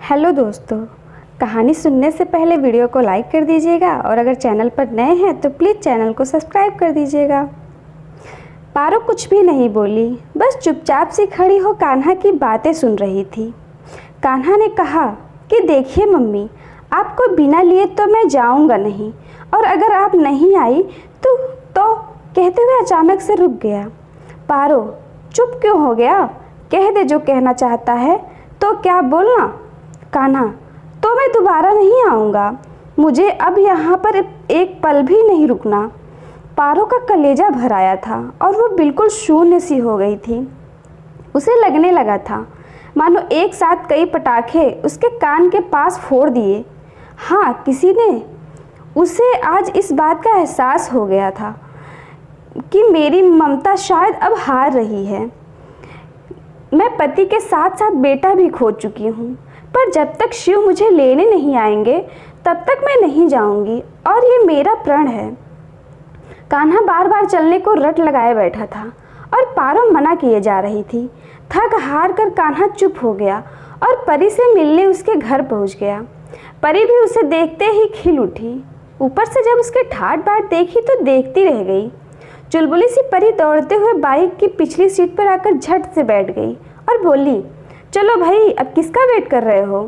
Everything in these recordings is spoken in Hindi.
हेलो दोस्तों, कहानी सुनने से पहले वीडियो को लाइक कर दीजिएगा और अगर चैनल पर नए हैं तो प्लीज़ चैनल को सब्सक्राइब कर दीजिएगा। पारो कुछ भी नहीं बोली, बस चुपचाप सी खड़ी हो कान्हा की बातें सुन रही थी। कान्हा ने कहा कि देखिए मम्मी, आपको बिना लिए तो मैं जाऊंगा नहीं, और अगर आप नहीं आई तो कहते हुए अचानक से रुक गया। पारो चुप क्यों हो गया? कह दे जो कहना चाहता है। तो क्या बोलना? कान्हा, तो मैं दोबारा नहीं आऊँगा, मुझे अब यहाँ पर एक पल भी नहीं रुकना। पारो का कलेजा भर आया था और वो बिल्कुल शून्य सी हो गई थी। उसे लगने लगा था मानो एक साथ कई पटाखे उसके कान के पास फोड़ दिए। हाँ, किसी ने उसे आज इस बात का एहसास हो गया था कि मेरी ममता शायद अब हार रही है। मैं पति के साथ साथ बेटा भी खो चुकी हूँ, पर जब तक शिव मुझे लेने नहीं आएंगे तब तक मैं नहीं जाऊँगी, और ये मेरा प्रण है। कान्हा बार बार चलने को रट लगाए बैठा था और पारो मना किए जा रही थी। थक हार कर कान्हा चुप हो गया और परी से मिलने उसके घर पहुँच गया। परी भी उसे देखते ही खिल उठी। ऊपर से जब उसके ठाट बाट देखी तो देखती रह गई। चुलबुली सी परी दौड़ते हुए बाइक की पिछली सीट पर आकर झट से बैठ गई और बोली, चलो भाई, अब किसका वेट कर रहे हो?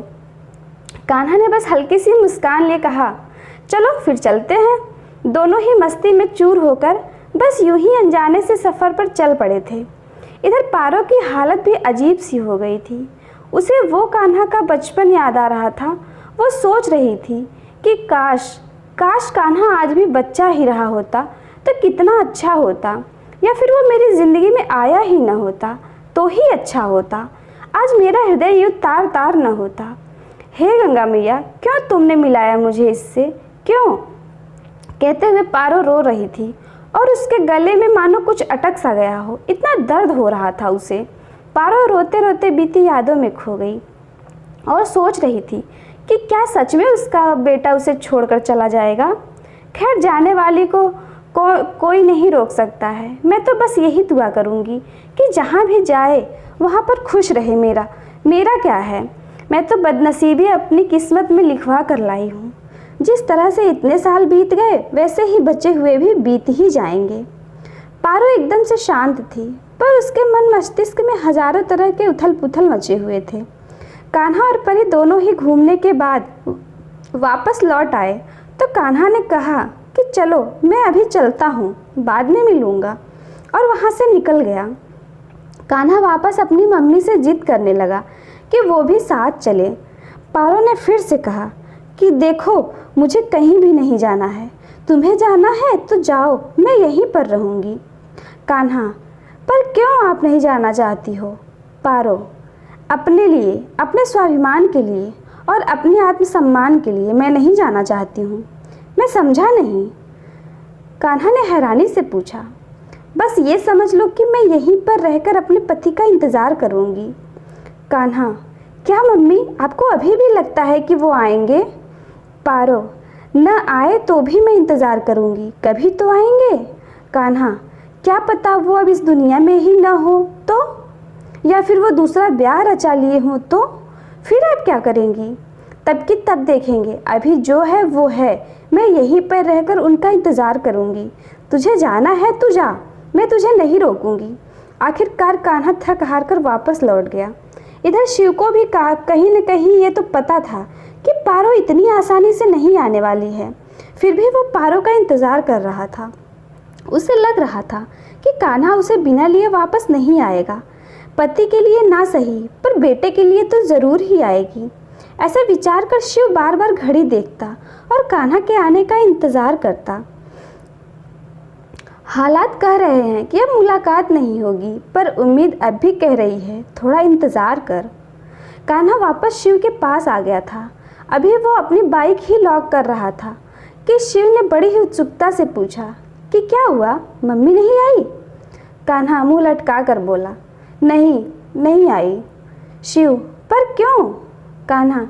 कान्हा ने बस हल्की सी मुस्कान लिए कहा, चलो फिर चलते हैं। दोनों ही मस्ती में चूर होकर बस यूं ही अनजाने से सफ़र पर चल पड़े थे। इधर पारो की हालत भी अजीब सी हो गई थी। उसे वो कान्हा का बचपन याद आ रहा था। वो सोच रही थी कि काश कान्हा आज भी बच्चा ही रहा होता तो कितना अच्छा होता, या फिर वो मेरी ज़िंदगी में आया ही न होता तो ही अच्छा होता। आज मेरा हृदय यूँ तार तार न होता। हे गंगा मैया, क्यों तुमने मिलाया मुझे इससे, क्यों? कहते हुए पारो रो रही थी और उसके गले में मानो कुछ अटक सा गया हो, इतना दर्द हो रहा था उसे। पारो रोते रोते बीती यादों में खो गई और सोच रही थी कि क्या सच में उसका बेटा उसे छोड़कर चला जाएगा। खैर, जाने वाली को कोई नहीं रोक सकता है। मैं तो बस यही दुआ करूँगी कि जहाँ भी जाए वहाँ पर खुश रहे। मेरा क्या है, मैं तो बदनसीबी अपनी किस्मत में लिखवा कर लाई हूँ। जिस तरह से इतने साल बीत गए वैसे ही बचे हुए भी बीत ही जाएंगे। पारो एकदम से शांत थी, पर उसके मन मस्तिष्क में हजारों तरह के उथल पुथल मचे हुए थे। कान्हा और परी दोनों ही घूमने के बाद वापस लौट आए तो कान्हा ने कहा कि चलो मैं अभी चलता हूँ, बाद में मिलूँगा, और वहाँ से निकल गया। कान्हा वापस अपनी मम्मी से जिद करने लगा कि वो भी साथ चले। पारो ने फिर से कहा कि देखो, मुझे कहीं भी नहीं जाना है, तुम्हें जाना है तो जाओ, मैं यहीं पर रहूँगी। कान्हा, पर क्यों आप नहीं जाना चाहती हो? पारो, अपने लिए, अपने स्वाभिमान के लिए और अपने आत्मसम्मान के लिए मैं नहीं जाना चाहती हूँ। मैं समझा नहीं। कान्हा ने हैरानी से पूछा। बस ये समझ लो कि मैं यहीं पर रहकर अपने पति का इंतज़ार करूँगी। कान्हा, क्या मम्मी, आपको अभी भी लगता है कि वो आएंगे? पारो, न आए तो भी मैं इंतज़ार करूँगी, कभी तो आएंगे। कान्हा, क्या पता वो अब इस दुनिया में ही न हो तो, या फिर वो दूसरा ब्याह रचा लिए हों तो, फिर आप क्या करेंगी? तब की तब देखेंगे, अभी जो है वो है। मैं यहीं पर रहकर उनका इंतज़ार करूँगी। तुझे जाना है तो जा, मैं तुझे नहीं रोकूँगी। आखिरकार कान्हा थक हार कर वापस लौट गया। इधर शिव को भी कहीं न कहीं ये तो पता था कि पारो इतनी आसानी से नहीं आने वाली है, फिर भी वो पारो का इंतज़ार कर रहा था। उसे लग रहा था कि कान्हा उसे बिना लिए वापस नहीं आएगा। पति के लिए ना सही, पर बेटे के लिए तो ज़रूर ही आएगी। ऐसा विचार कर शिव बार बार घड़ी देखता और कान्हा के आने का इंतज़ार करता। हालात कह रहे हैं कि अब मुलाकात नहीं होगी, पर उम्मीद अब भी कह रही है थोड़ा इंतज़ार कर। कान्हा वापस शिव के पास आ गया था। अभी वो अपनी बाइक ही लॉक कर रहा था कि शिव ने बड़ी ही उत्सुकता से पूछा कि क्या हुआ, मम्मी नहीं आई? कान्हा मुँह लटका कर बोला, नहीं आई। शिव, पर क्यों? कान्हा,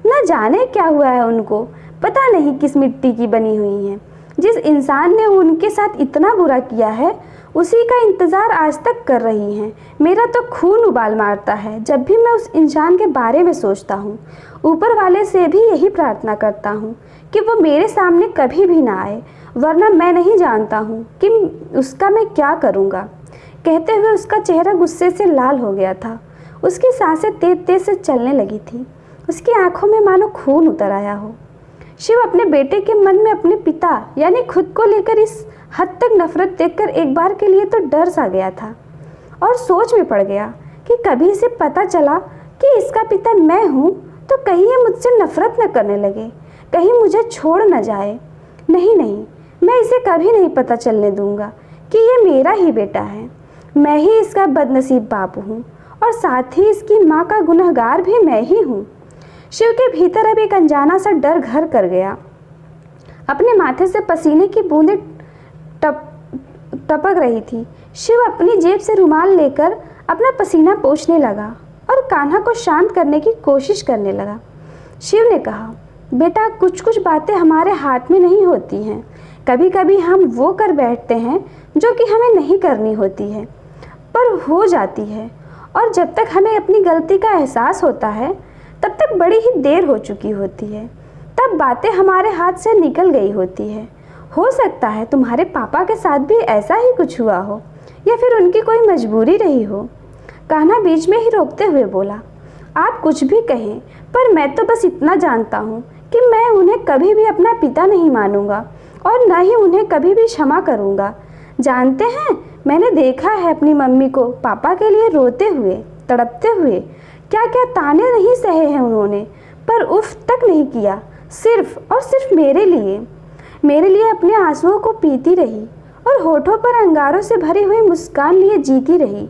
न जाने क्या हुआ है उनको, पता नहीं किस मिट्टी की बनी हुई हैं। जिस इंसान ने उनके साथ इतना बुरा किया है उसी का इंतज़ार आज तक कर रही हैं। मेरा तो खून उबाल मारता है जब भी मैं उस इंसान के बारे में सोचता हूँ। ऊपर वाले से भी यही प्रार्थना करता हूँ कि वो मेरे सामने कभी भी ना आए, वरना मैं नहीं जानता हूँ कि उसका मैं क्या करूँगा। कहते हुए उसका चेहरा गुस्से से लाल हो गया था। उसकी सांसें तेज तेज से चलने लगी थी। उसकी आंखों में मानो खून उतर आया हो। शिव अपने बेटे के मन में अपने पिता यानी खुद को लेकर इस हद तक नफरत देखकर एक बार के लिए तो डर सा गया था और सोच में पड़ गया कि कभी इसे पता चला कि इसका पिता मैं हूँ तो कहीं ये मुझसे नफरत न करने लगे, कहीं मुझे छोड़ न जाए। नहीं नहीं, मैं इसे कभी नहीं पता चलने दूंगा कि ये मेरा ही बेटा है। मैं ही इसका बदनसीब बाप हूँ और साथ ही इसकी माँ का गुनहगार भी मैं ही हूँ। शिव के भीतर अब एक अनजाना सा डर घर कर गया। अपने माथे से पसीने की बूंदें टपक रही थी। शिव अपनी जेब से रुमाल लेकर अपना पसीना पोंछने लगा और कान्हा को शांत करने की कोशिश करने लगा। शिव ने कहा, बेटा कुछ कुछ बातें हमारे हाथ में नहीं होती हैं। कभी कभी हम वो कर बैठते हैं जो कि हमें नहीं करनी होती है पर हो जाती है, और जब तक हमें अपनी गलती का एहसास होता है तब तक बड़ी ही देर हो चुकी होती है। तब बातें हमारे हाथ से निकल गई होती है। हो सकता है तुम्हारे पापा के साथ भी ऐसा ही कुछ हुआ हो या फिर उनकी कोई मजबूरी रही हो। कान्हा बीच में ही रोकते हुए बोला, आप कुछ भी कहें पर मैं तो बस इतना जानता हूँ कि मैं उन्हें कभी भी अपना पिता नहीं मानूंगा और न ही उन्हें कभी भी क्षमा करूँगा। जानते हैं, मैंने देखा है अपनी मम्मी को पापा के लिए रोते हुए, तड़पते हुए। क्या क्या ताने नहीं सहे हैं उन्होंने, पर उफ तक नहीं किया। सिर्फ और सिर्फ मेरे लिए अपने आंसुओं को पीती रही और होठों पर अंगारों से भरी हुई मुस्कान लिए जीती रही।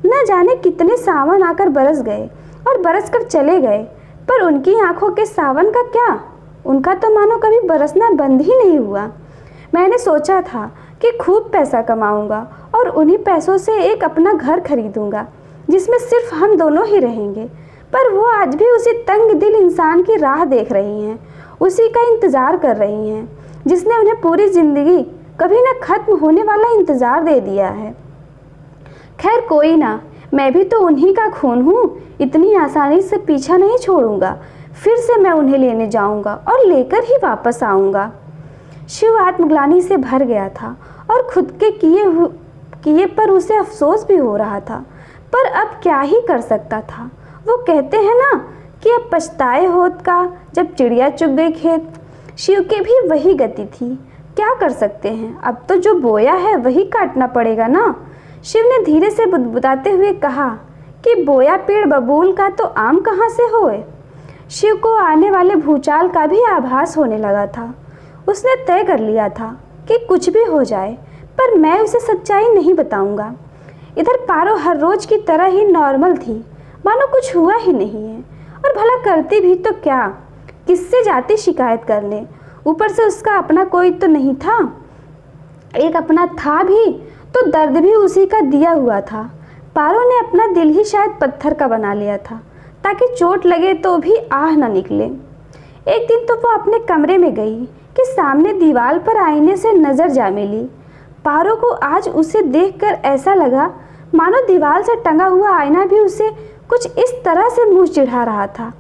न जाने कितने सावन आकर बरस गए और बरस कर चले गए, पर उनकी आंखों के सावन का क्या, उनका तो मानो कभी बरसना बंद ही नहीं हुआ। मैंने सोचा था कि खूब पैसा कमाऊंगा और उन्हीं पैसों से एक अपना घर खरीदूंगा जिसमें सिर्फ हम दोनों ही रहेंगे, पर वो आज भी उसी तंग दिल इंसान की राह देख रही हैं, उसी का इंतज़ार कर रही हैं जिसने उन्हें पूरी ज़िंदगी कभी न खत्म होने वाला इंतज़ार दे दिया है। खैर कोई ना, मैं भी तो उन्हीं का खून हूँ, इतनी आसानी से पीछा नहीं छोड़ूंगा। फिर से मैं उन्हें लेने जाऊंगा और लेकर ही वापस आऊँगा। शिव आत्मग्लानि से भर गया था और खुद के किए पर उसे अफसोस भी हो रहा था, पर अब क्या ही कर सकता था। वो कहते हैं ना कि अब पछताए होत का जब चिड़िया चुग गई खेत। शिव की भी वही गति थी। क्या कर सकते हैं, अब तो जो बोया है वही काटना पड़ेगा ना। शिव ने धीरे से बुदबुदाते हुए कहा कि बोया पेड़ बबूल का तो आम कहाँ से होए। शिव को आने वाले भूचाल का भी आभास होने लगा था। उसने तय कर लिया था कि कुछ भी हो जाए पर मैं उसे सच्चाई नहीं बताऊंगा। इधर पारो हर रोज की तरह ही नॉर्मल थी, मानो कुछ हुआ ही नहीं है, और भला करती भी तो क्या, किससे जाती शिकायत करने। ऊपर से उसका अपना कोई तो नहीं था, एक अपना था भी तो दर्द भी उसी का दिया हुआ था। पारो ने अपना दिल ही शायद पत्थर का बना लिया था ताकि चोट लगे तो भी आह न निकले। एक दिन तो वो अपने कमरे में गई कि सामने दीवार पर आईने से नज़र जा मिली। पारो को आज उसे देखकर ऐसा लगा मानो दीवार से टंगा हुआ आईना भी उसे कुछ इस तरह से मुंह चिढ़ा रहा था,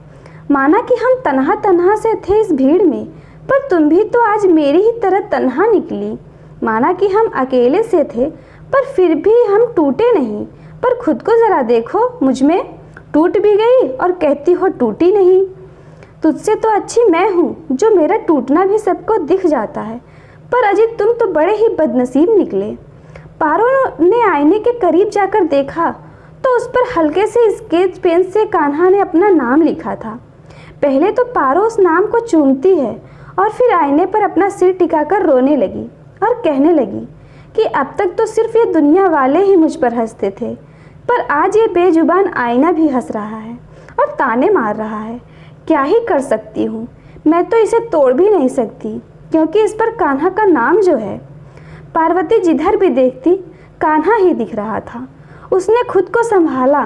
माना कि हम तन्हा तन्हा से थे इस भीड़ में, पर तुम भी तो आज मेरी ही तरह तन्हा निकली। माना कि हम अकेले से थे पर फिर भी हम टूटे नहीं। पर खुद को ज़रा देखो, मुझ में टूट भी गई और कहती हो टूटी नहीं। तुझसे तो अच्छी मैं हूँ जो मेरा टूटना भी सबको दिख जाता है, पर अजीत तुम तो बड़े ही बदनसीब निकले। पारो ने आईने के करीब जाकर देखा तो उस पर हल्के से स्केच पेन से कान्हा ने अपना नाम लिखा था। पहले तो पारो उस नाम को चूमती है और फिर आईने पर अपना सिर टिकाकर रोने लगी और कहने लगी कि अब तक तो सिर्फ ये दुनिया वाले ही मुझ पर हंसते थे, पर आज ये बेजुबान आईना भी हंस रहा है और ताने मार रहा है। क्या ही कर सकती हूँ, मैं तो इसे तोड़ भी नहीं सकती क्योंकि इस पर कान्हा का नाम जो है। पार्वती जिधर भी देखती कान्हा ही दिख रहा था। उसने खुद को संभाला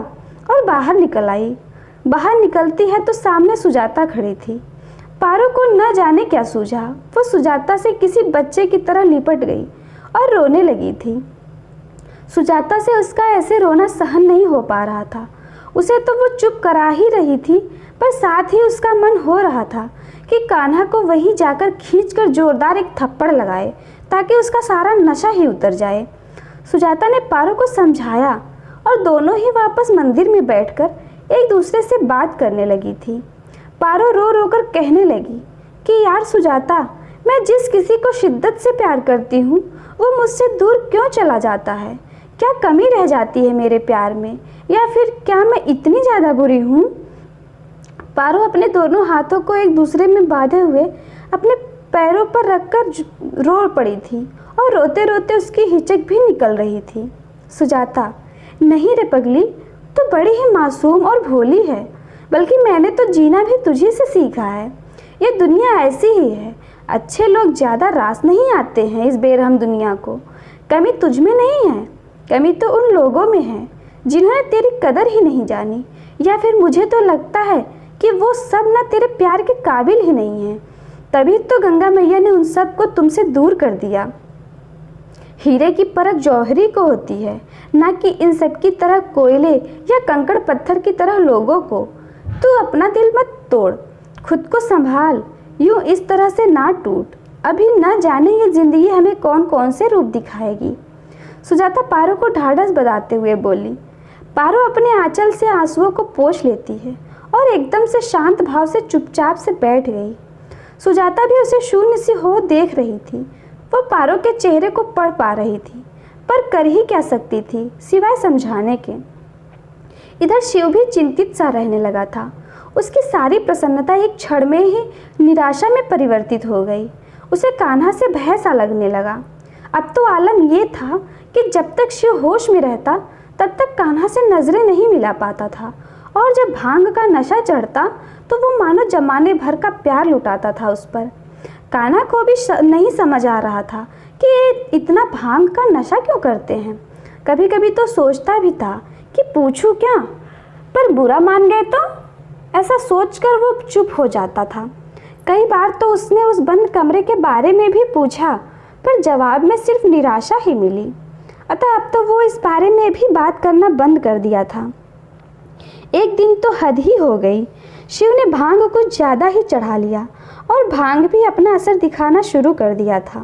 और बाहर निकल आई। बाहर निकलती है तो सामने सुजाता खड़ी थी। पारो को न जाने क्या सूझा, वो सुजाता से किसी बच्चे की तरह लिपट गई और रोने लगी थी। सुजाता से उसका ऐसे रोना सहन नहीं हो पा रहा था। उसे तो वो चुप करा ही रही थी, पर साथ ही उसका मन हो रहा था कि कान्हा को वहीं जाकर खींचकर जोरदार एक थप्पड़ लगाए ताकि उसका सारा नशा ही उतर जाए। सुजाता ने पारो को समझाया और दोनों ही वापस मंदिर में बैठकर एक दूसरे से बात करने लगी थी। पारो रो रो कर कहने लगी कि यार सुजाता, मैं जिस किसी को शिद्दत से प्यार करती हूँ वो मुझसे दूर क्यों चला जाता है? क्या कमी रह जाती है मेरे प्यार में, या फिर क्या मैं इतनी ज़्यादा बुरी हूँ? पारो अपने दोनों हाथों को एक दूसरे में बांधे हुए अपने पैरों पर रखकर रो पड़ी थी और रोते रोते उसकी हिचक भी निकल रही थी। सुजाता, नहीं रे पगली, तो बड़ी ही मासूम और भोली है, बल्कि मैंने तो जीना भी तुझी से सीखा है। ये दुनिया ऐसी ही है, अच्छे लोग ज़्यादा रास नहीं आते हैं इस बेरहम दुनिया को। कमी तुझ में नहीं है, कमी तो उन लोगों में है जिन्होंने तेरी कदर ही नहीं जानी, या फिर मुझे तो लगता है कि वो सब ना तेरे प्यार के काबिल ही नहीं हैं। तभी तो गंगा मैया ने उन सब को तुमसे दूर कर दिया। हीरे की परख जौहरी को होती है, ना कि इन सब की तरह कोयले या कंकड़ पत्थर की तरह लोगों को। तू अपना दिल मत तोड़, खुद को संभाल, यूँ इस तरह से ना टूट। अभी न जाने ये ज़िंदगी हमें कौन कौन से रूप दिखाएगी। सुजाता पारो को ढाढ़स बधाते हुए बोली। पारो अपने आंचल से आंसुओं को पोंछ लेती है और एकदम से शांत भाव से चुपचाप से बैठ गई। सुजाता भी उसे शून्य सी हो देख रही थी। वो पारो के चेहरे को पढ़ पा रही थी, पर कर ही क्या सकती थी सिवाय समझाने के। इधर शिव भी चिंतित सा रहने लगा था। उसकी सारी प्रसन्नता एक क्षण में ही निराशा में परिवर्तित हो गई। उसे कान्हा से भय सा लगने लगा। अब तो आलम ये था कि जब तक शिव होश में रहता तब तक कान्हा से नजरें नहीं मिला पाता था, और जब भांग का नशा चढ़ता तो वो मानो जमाने भर का प्यार लुटाता था उस पर। कान्हा को भी नहीं समझ आ रहा था कि ये इतना भांग का नशा क्यों करते हैं। कभी कभी तो सोचता भी था कि पूछूं क्या, पर बुरा मान गए तो। ऐसा सोचकर वो चुप हो जाता था। कई बार तो उसने उस बंद कमरे के बारे में भी पूछा, पर जवाब में सिर्फ निराशा ही मिली। अतः अब तो वो इस बारे में भी बात करना बंद कर दिया था। एक दिन तो हद ही हो गई। शिव ने भांग कुछ ज़्यादा ही चढ़ा लिया और भांग भी अपना असर दिखाना शुरू कर दिया था।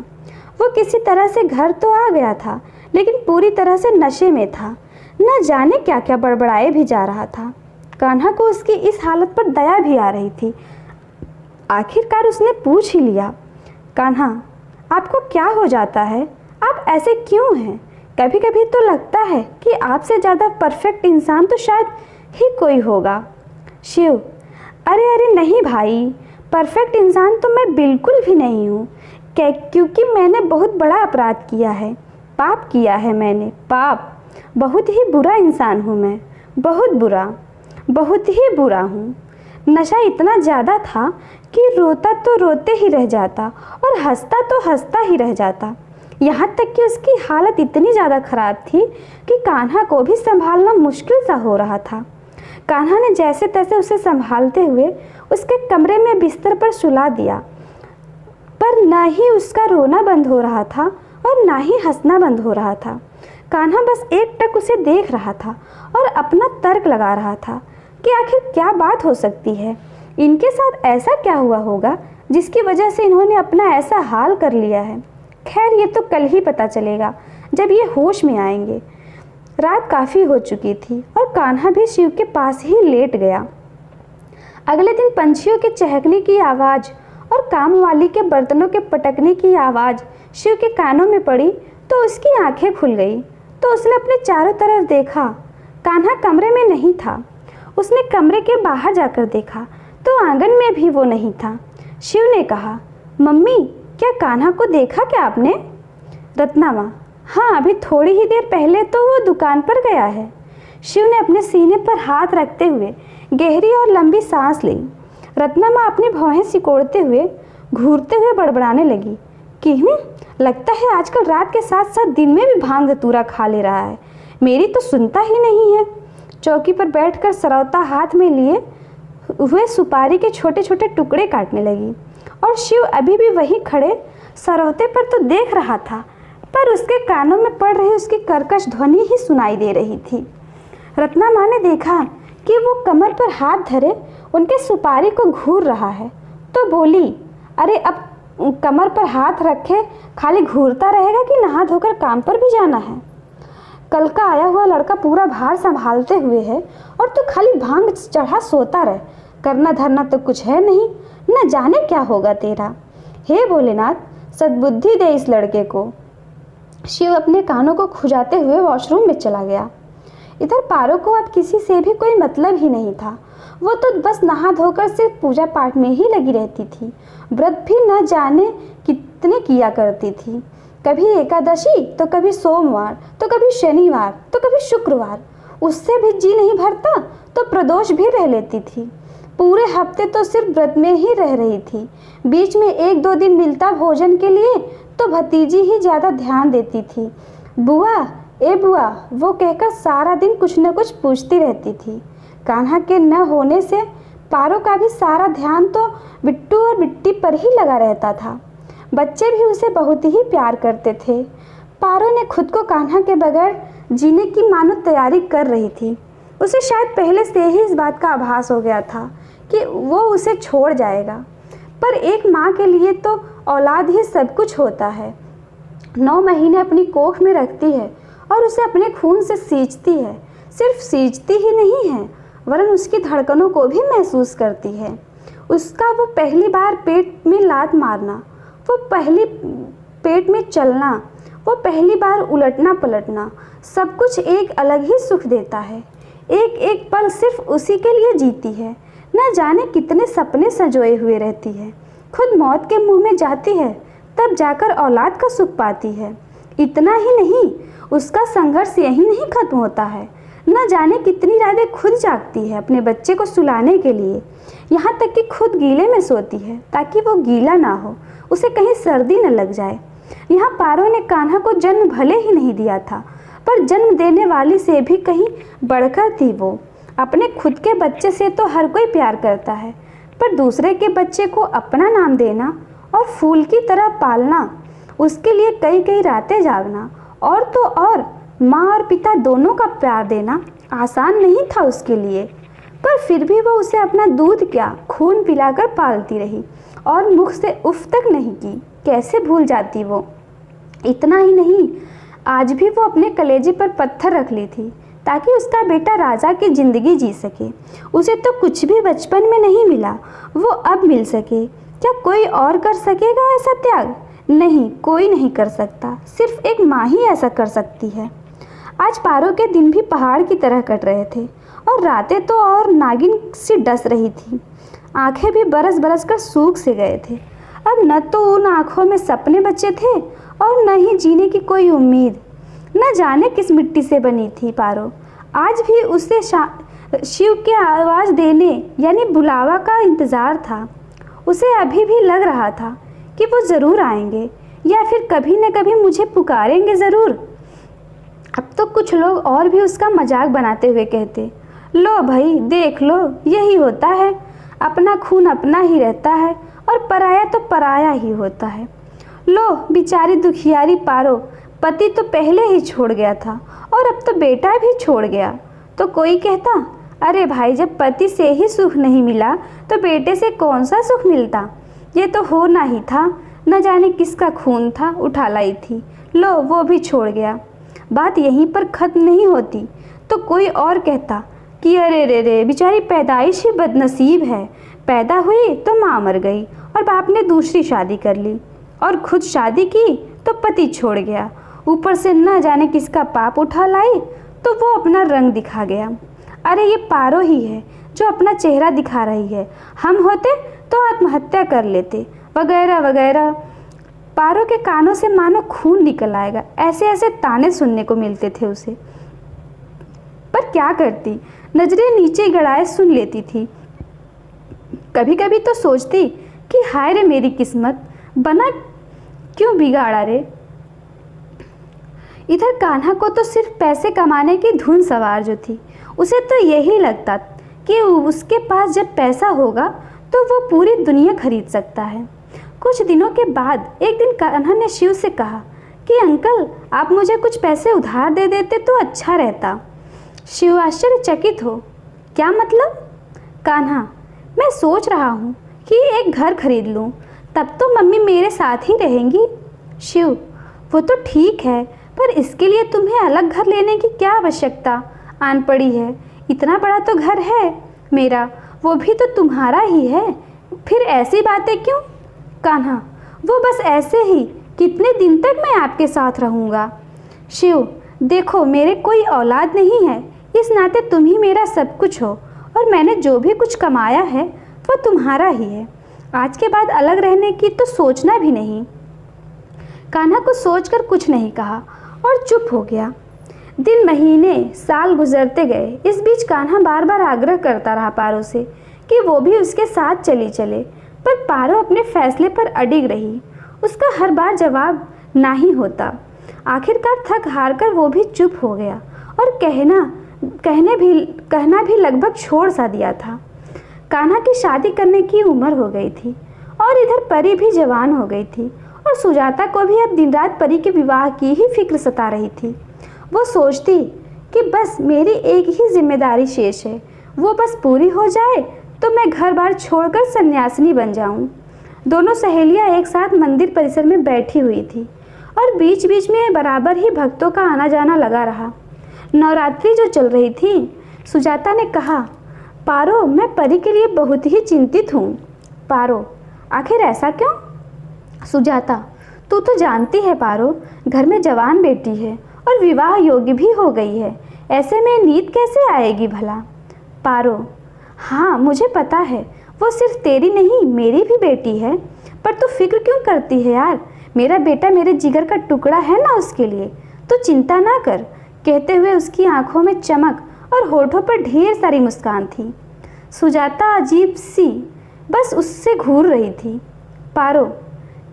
वो किसी तरह से घर तो आ गया था, लेकिन पूरी तरह से नशे में था। न जाने क्या क्या बड़बड़ाए भी जा रहा था। कान्हा को उसकी इस हालत पर दया भी आ रही थी। आखिरकार उसने पूछ ही लिया, कान्हा, आपको क्या हो जाता है? आप ऐसे क्यों हैं? कभी कभी तो लगता है कि आपसे ज़्यादा परफेक्ट इंसान तो शायद ही कोई होगा। शिव, अरे अरे नहीं भाई, परफेक्ट इंसान तो मैं बिल्कुल भी नहीं हूँ, क्योंकि मैंने बहुत बड़ा अपराध किया है, पाप किया है मैंने, पाप। बहुत ही बुरा इंसान हूँ मैं, बहुत बुरा, बहुत ही बुरा हूँ। नशा इतना ज़्यादा था कि रोता तो रोते ही रह जाता और हंसता तो हंसता ही रह जाता। यहाँ तक कि उसकी हालत इतनी ज़्यादा ख़राब थी कि कान्हा को भी संभालना मुश्किल सा हो रहा था। कान्हा ने जैसे तैसे उसे संभालते हुए उसके कमरे में बिस्तर पर सुला दिया, पर ना ही उसका रोना बंद हो रहा था और ना ही हंसना बंद हो रहा था। कान्हा बस एकटक उसे देख रहा था और अपना तर्क लगा रहा था कि आखिर क्या बात हो सकती है, इनके साथ ऐसा क्या हुआ होगा जिसकी वजह से इन्होंने अपना ऐसा हाल कर लिया है। खैर, ये तो कल ही पता चलेगा जब ये होश में आएंगे। रात काफ़ी हो चुकी थी और कान्हा भी शिव के पास ही लेट गया। अगले दिन पंछियों के चहकने की आवाज़ और काम वाली के बर्तनों के पटकने की आवाज़ शिव के कानों में पड़ी तो उसकी आंखें खुल गई। तो उसने अपने चारों तरफ देखा, कान्हा कमरे में नहीं था। उसने कमरे के बाहर जाकर देखा तो आंगन में भी वो नहीं था। शिव ने कहा, मम्मी, क्या कान्हा को देखा क्या आपने? रत्नामा, हाँ, अभी थोड़ी ही देर पहले तो वो दुकान पर गया है। शिव ने अपने सीने पर हाथ रखते हुए गहरी और लंबी सांस ली। रत्नामा अपनी भौहें सिकोड़ते हुए घूरते हुए बड़बड़ाने लगी कि लगता है आजकल रात के साथ साथ दिन में भी भांग धतूरा खा ले रहा है, मेरी तो सुनता ही नहीं है। चौकी पर बैठकर सरौता हाथ में लिए हुए सुपारी के छोटे छोटे टुकड़े काटने लगी और शिव अभी भी वहीं खड़े सरौते पर तो देख रहा था, पर पर उसके कानों में पड़ रही उसकी कर्कश ध्वनि ही सुनाई दे रही थी। रत्ना माँ ने देखा कि वो कमर पर हाथ धरे उनके सुपारी को घूर रहा है, तो बोली, अरे अब कमर पर हाथ रखे खाली घूरता रहेगा कि नहा धोकर काम पर भी जाना है? कल का आया हुआ लड़का पूरा भार संभालते हुए है और तू खाली भांग चढ़ा सोता रहे, करना धरना तो कुछ है नहीं, न जाने क्या होगा तेरा। हे भोलेनाथ, सद्बुद्धि दे इस लड़के को। शिव अपने कानों को खुजाते हुए वॉशरूम में चला गया। इधर पारो को अब किसी से भी कोई मतलब ही नहीं था। वो तो बस नहा धोकर सिर्फ पूजा पाठ में ही लगी रहती थी। व्रत भी न जाने कितने किया करती थी, कभी एकादशी तो कभी सोमवार तो कभी शनिवार तो कभी शुक्रवार। उससे भी जी नहीं भरता तो प्रदोष भी रह लेती थी। पूरे हफ्ते तो सिर्फ व्रत में ही रह रही थी। बीच में 1-2 दिन मिलता भोजन के लिए तो भतीजी ही ज़्यादा ध्यान देती थी। बुआ, ए बुआ, वो कहकर सारा दिन कुछ न कुछ पूछती रहती थी। कान्हा के न होने से पारो का भी सारा ध्यान तो बिट्टू और बिट्टी पर ही लगा रहता था। बच्चे भी उसे बहुत ही प्यार करते थे। पारो ने खुद को कान्हा के बगैर जीने की मानो तैयारी कर रही थी। उसे शायद पहले से ही इस बात का आभास हो गया था कि वो उसे छोड़ जाएगा, पर एक माँ के लिए तो औलाद ही सब कुछ होता है। 9 महीने अपनी कोख में रखती है और उसे अपने खून से सींचती है। सिर्फ सींचती ही नहीं है, वरन उसकी धड़कनों को भी महसूस करती है। उसका वो पहली बार पेट में लात मारना, वो पहली पेट में चलना, वो पहली बार उलटना पलटना, सब कुछ एक अलग ही सुख देता है। एक एक पल सिर्फ उसी के लिए जीती है। न जाने कितने सपने संजोए हुए रहती है। खुद मौत के मुंह में जाती है, तब जाकर औलाद का सुख पाती है। इतना ही नहीं, उसका संघर्ष यही नहीं खत्म होता है। न जाने कितनी रातें खुद जागती है अपने बच्चे को सुलाने के लिए, यहाँ तक कि खुद गीले में सोती है ताकि वो गीला ना हो, उसे कहीं सर्दी न लग जाए। यहाँ पारो ने कान्हा को जन्म भले ही नहीं दिया था, पर जन्म देने वाली से भी कहीं बढ़कर थी वो। अपने खुद के बच्चे से तो हर कोई प्यार करता है, पर दूसरे के बच्चे को अपना नाम देना और फूल की तरह पालना, उसके लिए कई कई रातें जागना और तो और माँ और पिता दोनों का प्यार देना आसान नहीं था उसके लिए। पर फिर भी वो उसे अपना दूध क्या खून पिलाकर पालती रही और मुख से उफ तक नहीं की। कैसे भूल जाती वो। इतना ही नहीं, आज भी वो अपने कलेजे पर पत्थर रख ली थी ताकि उसका बेटा राजा की ज़िंदगी जी सके। उसे तो कुछ भी बचपन में नहीं मिला, वो अब मिल सके। क्या कोई और कर सकेगा ऐसा त्याग? नहीं, कोई नहीं कर सकता, सिर्फ एक माँ ही ऐसा कर सकती है। आज पारो के दिन भी पहाड़ की तरह कट रहे थे और रातें तो और नागिन सी डस रही थी। आंखें भी बरस बरस कर सूख से गए थे। अब न तो उन आँखों में सपने बचे थे और न ही जीने की कोई उम्मीद। न जाने किस मिट्टी से बनी थी पारो। आज भी उसे शिव के आवाज़ देने यानी बुलावा का इंतज़ार था। उसे अभी भी लग रहा था कि वो ज़रूर आएंगे या फिर कभी न कभी मुझे पुकारेंगे ज़रूर। अब तो कुछ लोग और भी उसका मजाक बनाते हुए कहते, लो भाई देख लो, यही होता है, अपना खून अपना ही रहता है और पराया तो पराया ही होता है। लो बेचारी दुखियारी पारो, पति तो पहले ही छोड़ गया था और अब तो बेटा भी छोड़ गया। तो कोई कहता, अरे भाई जब पति से ही सुख नहीं मिला तो बेटे से कौन सा सुख मिलता, ये तो होना ही था। न जाने किसका खून था उठा लाई थी, लो वो भी छोड़ गया। बात यहीं पर ख़त्म नहीं होती तो कोई और कहता कि अरे रे रे बेचारी पैदाइश ही बदनसीब है, पैदा हुई तो माँ मर गई और बाप ने दूसरी शादी कर ली और खुद शादी की तो पति छोड़ गया, ऊपर से न जाने किसका पाप उठा लाई तो वो अपना रंग दिखा गया। अरे ये पारो ही है जो अपना चेहरा दिखा रही है, हम होते तो आत्महत्या कर लेते वगैरह वगैरह। पारो के कानों से मानो खून निकल आएगा, ऐसे ऐसे ताने सुनने को मिलते थे उसे। पर क्या करती, नजरें नीचे गड़ाए सुन लेती थी। कभी कभी तो सोचती कि हाय रे मेरी किस्मत, बना क्यों बिगाड़ा रे। इधर कान्हा को तो सिर्फ पैसे कमाने की धुन सवार जो थी, उसे तो यही लगता कि उसके पास जब पैसा होगा तो वो पूरी दुनिया खरीद सकता है। कुछ दिनों के बाद एक दिन कान्हा ने शिव से कहा कि अंकल आप मुझे कुछ पैसे उधार दे देते तो अच्छा रहता। शिव आश्चर्यचकित हो, क्या मतलब? कान्हा, मैं सोच रहा हूँ कि एक घर खरीद लूँ, तब तो मम्मी मेरे साथ ही रहेंगी। शिव, वो तो ठीक है, पर इसके लिए तुम्हें अलग घर लेने की क्या आवश्यकता आन पड़ी है? इतना बड़ा तो घर है मेरा, वो भी तो तुम्हारा ही है, फिर ऐसी बातें क्यों? कान्हा, वो बस ऐसे ही, कितने दिन तक मैं आपके साथ रहूँगा। शिव, देखो मेरे कोई औलाद नहीं है, इस नाते तुम ही मेरा सब कुछ हो, और मैंने जो भी कुछ कमाया है वो तुम्हारा ही है। आज के बाद अलग रहने की तो सोचना भी नहीं। कान्हा को सोचकर कुछ नहीं कहा और चुप हो गया। दिन महीने साल गुजरते गए। इस बीच कान्हा बार बार आग्रह करता रहा पारो से कि वो भी उसके साथ चली चले, पर पारो अपने फैसले पर अडिग रही। उसका हर बार जवाब ना ही होता। आखिरकार थक हार कर वो भी चुप हो गया और कहना भी लगभग छोड़ सा दिया था। कान्हा की शादी करने की उम्र हो गई थी और इधर परी भी जवान हो गई थी, और सुजाता को भी अब दिन रात परी के विवाह की ही फिक्र सता रही थी। वो सोचती कि बस मेरी एक ही जिम्मेदारी शेष है, वो बस पूरी हो जाए तो मैं घर बार छोड़कर सन्यासिनी बन जाऊं। दोनों सहेलियां एक साथ मंदिर परिसर में बैठी हुई थी और बीच बीच में बराबर ही भक्तों का आना जाना लगा रहा। नवरात्रि जो चल रही थी, सुजाता ने कहा, पारो मैं परी के लिए बहुत ही चिंतित हूँ। पारो, आखिर ऐसा क्यों? सुजाता, तू तो जानती है पारो, घर में जवान बेटी है और विवाह योग्य भी हो गई है, ऐसे में नींद कैसे आएगी भला? पारो, हाँ मुझे पता है, वो सिर्फ तेरी नहीं मेरी भी बेटी है, पर तू फिक्र क्यों करती है यार? मेरा बेटा मेरे जिगर का टुकड़ा है ना, उसके लिए तो चिंता ना कर। कहते हुए उसकी आंखों में चमक और होठों पर ढेर सारी मुस्कान थी। सुजाता अजीब सी बस उससे घूर रही थी। पारो,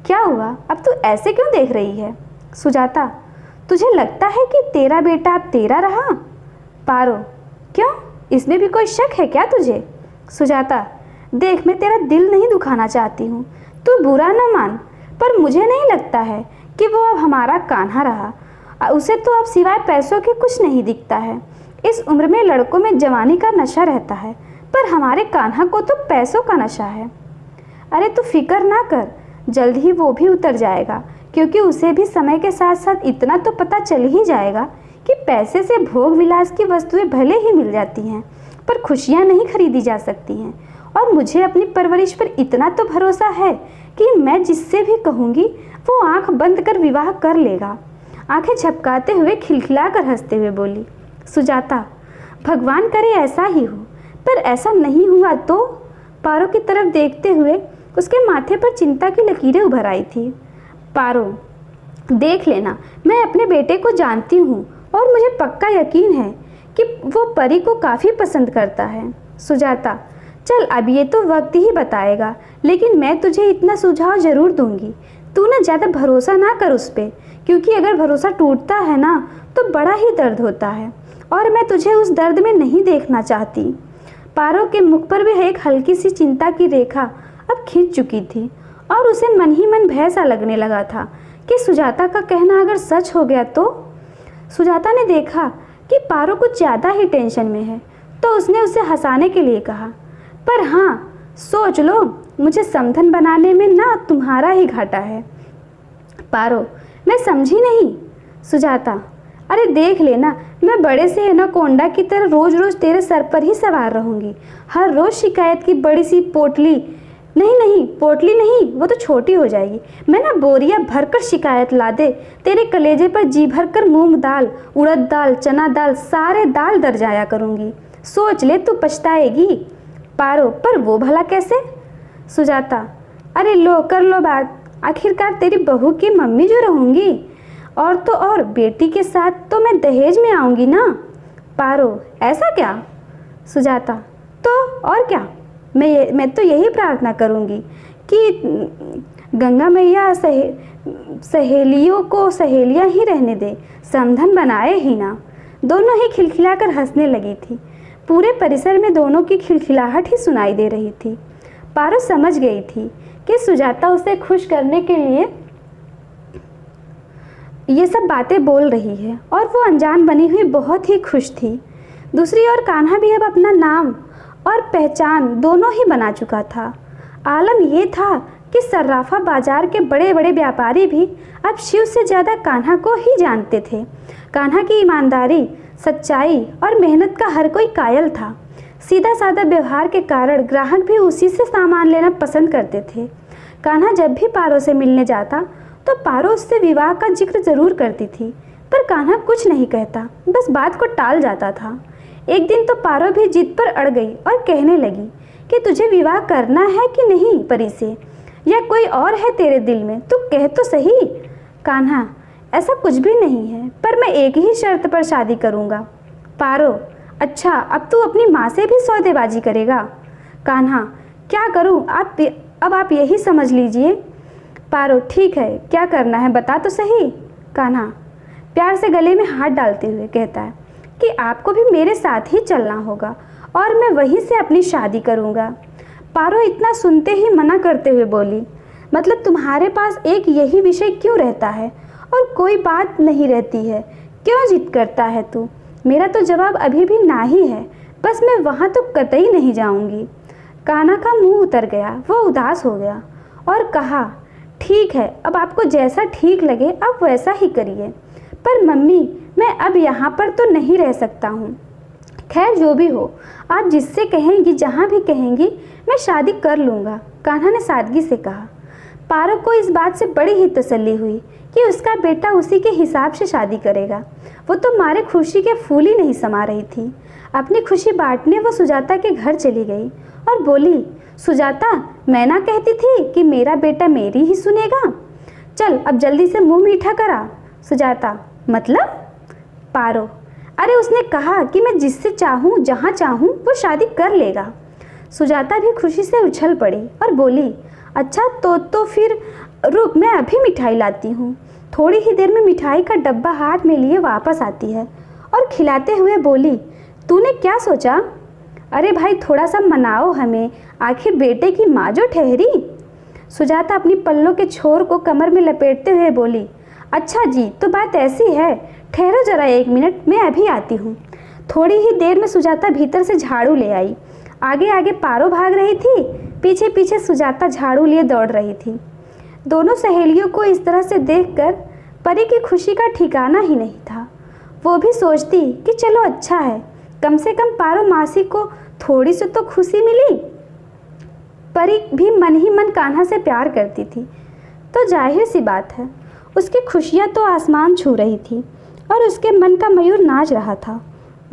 क्या हुआ? अब तू ऐसे क्यों देख रही है? सुजाता, तुझे लगता है कि तेरा बेटा अब तेरा रहा? पारो, क्यों, इसमें भी कोई शक है क्या तुझे? सुजाता, देख मैं तेरा दिल नहीं दुखाना चाहती हूँ, तू बुरा न मान, पर मुझे नहीं लगता है कि वो अब हमारा कान्हा रहा। उसे तो अब सिवाय पैसों के कुछ नहीं दिखता है। इस उम्र में लड़कों में जवानी का नशा रहता है, पर हमारे कान्हा को तो पैसों का नशा है। अरे तू फिक्र ना कर, जल्द ही वो भी उतर जाएगा, क्योंकि उसे भी समय के साथ साथ इतना तो पता चल ही जाएगा कि पैसे से भोग विलास की वस्तुएं भले ही मिल जाती हैं, पर खुशियां नहीं खरीदी जा सकती हैं। और मुझे अपनी परवरिश पर इतना तो भरोसा है कि मैं जिससे भी कहूँगी वो आंख बंद कर विवाह कर लेगा। आंखें झपकाते हुए खिलखिलाकर हंसते हुए बोली सुजाता, भगवान करे ऐसा ही हो, पर ऐसा नहीं हुआ तो? पारो की तरफ देखते हुए उसके माथे पर चिंता की लकीरें उभर आई थी। पारो, देख लेना, मैं अपने बेटे को जानती हूँ और मुझे पक्का यकीन है कि वो परी को काफ़ी पसंद करता है। सुजाता, चल अब ये तो वक्त ही बताएगा, लेकिन मैं तुझे इतना सुझाव ज़रूर दूंगी, तू ना ज़्यादा भरोसा ना कर उस पर, क्योंकि अगर भरोसा टूटता है ना तो बड़ा ही दर्द होता है, और मैं तुझे उस दर्द में नहीं देखना चाहती। पारो के मुख पर भी एक हल्की सी चिंता की रेखा अब खिंच चुकी थी, और उसे मन ही मन भय सा लगने लगा था कि सुजाता का कहना अगर सच हो गया तो। सुजाता ने देखा कि पारो कुछ ज़्यादा ही टेंशन में है, तो उसने उसे हंसाने के लिए कहा, पर हाँ सोच लो, मुझे समधन बनाने में ना तुम्हारा ही घाटा है। पारो, मैं समझी नहीं। सुजाता, अरे देख लेना, मैं बड़े से एनाकोंडा की तरह रोज रोज तेरे सर पर ही सवार रहूंगी। हर रोज शिकायत की बड़ी सी पोटली नहीं, पोटली नहीं, वो तो छोटी हो जाएगी। मैं ना बोरिया भरकर शिकायत ला दे तेरे कलेजे पर जी भर कर मूंग दाल, उड़द दाल, चना दाल, सारे दाल दर जाया करूंगी। सोच ले, तू पछताएगी। पारो, पर वो भला कैसे? सुजाता, अरे लो कर लो बात, आखिरकार तेरी बहू की मम्मी जो रहूंगी, और तो और बेटी के साथ तो मैं दहेज में आऊँगी ना। पारो, ऐसा क्या? सुजाता, तो और क्या, मैं तो यही प्रार्थना करूँगी कि गंगा मैया सहेलियों को सहेलियाँ ही रहने दे, समधन बनाए ही ना। दोनों ही खिलखिलाकर हंसने लगी थी। पूरे परिसर में दोनों की खिलखिलाहट ही सुनाई दे रही थी। पारो समझ गई थी कि सुजाता उसे खुश करने के लिए ये सब बातें बोल रही है और वो अनजान बनी हुई बहुत ही खुश थी। दूसरी ओर कान्हा भी अब अपना नाम और पहचान दोनों ही बना चुका था। आलम ये था कि सर्राफा बाजार के बड़े बड़े व्यापारी भी अब शिव से ज़्यादा कान्हा को ही जानते थे। कान्हा की ईमानदारी, सच्चाई और मेहनत का हर कोई कायल था। सीधा साधा व्यवहार के कारण ग्राहक भी उसी से सामान लेना पसंद करते थे। कान्हा जब भी पारो से मिलने जाता तो पारो उससे विवाह का जिक्र जरूर करती थी, पर कान्हा कुछ नहीं कहता, बस बात को टाल जाता था। एक दिन तो पारो भी जिद पर अड़ गई और कहने लगी कि तुझे विवाह करना है कि नहीं परी से, या कोई और है तेरे दिल में, तू कह तो सही। कान्हा, ऐसा कुछ भी नहीं है, पर मैं एक ही शर्त पर शादी करूँगा। पारो, अच्छा, अब तू अपनी माँ से भी सौदेबाजी करेगा? कान्हा, क्या करूँ, अब आप यही समझ लीजिए। पारो, ठीक है, क्या करना है बता तो सही। कान्हा प्यार से गले में हाथ डालते हुए कहता है कि आपको भी मेरे साथ ही चलना होगा और मैं वहीं से अपनी शादी करूँगा। पारो इतना सुनते ही मना करते हुए बोली, मतलब तुम्हारे पास एक यही विषय क्यों रहता है और कोई बात नहीं रहती है? क्यों जिद करता है तू? मेरा तो जवाब अभी भी ना ही है, बस मैं वहाँ तो कतई नहीं जाऊँगी। कान्हा का मुंह उतर गया, वो उदास हो गया और कहा, ठीक है, अब आपको जैसा ठीक लगे आप वैसा ही करिए, पर मम्मी मैं अब यहाँ पर तो नहीं रह सकता हूँ। खैर जो भी हो, आप जिससे कहेंगी, जहाँ भी कहेंगी, मैं शादी कर लूँगा, कान्हा ने सादगी से कहा। पारो को इस बात से बड़ी ही तसल्ली हुई कि उसका बेटा उसी के हिसाब से शादी करेगा। वो तो मारे खुशी के फूल ही नहीं समा रही थी। अपनी खुशी बांटने वो सुजाता के घर चली गई और बोली, सुजाता, मैं ना कहती थी कि मेरा बेटा मेरी ही सुनेगा? चल अब जल्दी से मुंह मीठा करा। सुजाता, मतलब? पारो, अरे उसने कहा कि मैं जिससे चाहूँ, जहाँ चाहूँ वो शादी कर लेगा। सुजाता भी खुशी से उछल पड़ी और बोली, अच्छा तो फिर रुक, मैं अभी मिठाई लाती हूँ। थोड़ी ही देर में मिठाई का डब्बा हाथ में लिए वापस आती है और खिलाते हुए बोली, तूने क्या सोचा? अरे भाई, थोड़ा सा मनाओ हमें, आखिर बेटे की माँ जो ठहरी। सुजाता अपनी पल्लों के छोर को कमर में लपेटते हुए बोली, अच्छा जी, तो बात ऐसी है, ठहरो जरा 1 मिनट, मैं अभी आती हूँ। थोड़ी ही देर में सुजाता भीतर से झाड़ू ले आई। आगे आगे पारो भाग रही थी, पीछे पीछे सुजाता झाड़ू लिए दौड़ रही थी। दोनों सहेलियों को इस तरह से देखकर परी की खुशी का ठिकाना ही नहीं था। वो भी सोचती कि चलो अच्छा है, कम से कम पारो मासी को थोड़ी सी तो खुशी मिली। परी भी मन ही मन कान्हा से प्यार करती थी, तो जाहिर सी बात है उसकी खुशियाँ तो आसमान छू रही थी और उसके मन का मयूर नाच रहा था,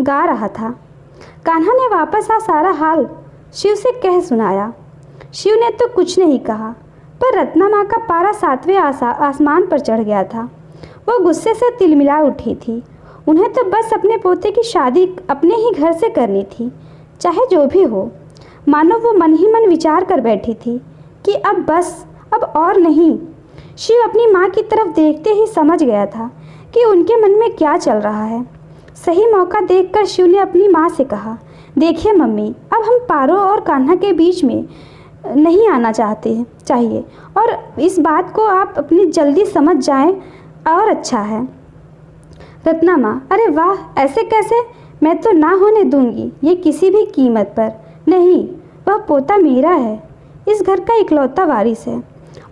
गा रहा था। कान्हा ने वापस सारा हाल शिव से कह सुनाया। शिव ने तो कुछ नहीं कहा, पर रत्ना माँ का पारा 7वें आसमान पर चढ़ गया था। वो गुस्से से तिलमिला उठी थी। उन्हें तो बस अपने पोते की शादी अपने ही घर से करनी थी, चाहे जो भी हो। मानो वो मन ही मन विचार कर बैठी थी कि अब बस, अब और नहीं। शिव अपनी माँ की तरफ देखते ही समझ गया था कि उनके मन में क्या चल रहा है। सही मौका देखकर शिव ने अपनी माँ से कहा, देखिए मम्मी, अब हम पारो और कान्हा के बीच में नहीं आना चाहिए और इस बात को आप अपनी जल्दी समझ जाएं और अच्छा है। रत्ना माँ, अरे वाह, ऐसे कैसे? मैं तो ना होने दूंगी ये किसी भी कीमत पर। नहीं, वह पोता मेरा है, इस घर का इकलौता वारिस है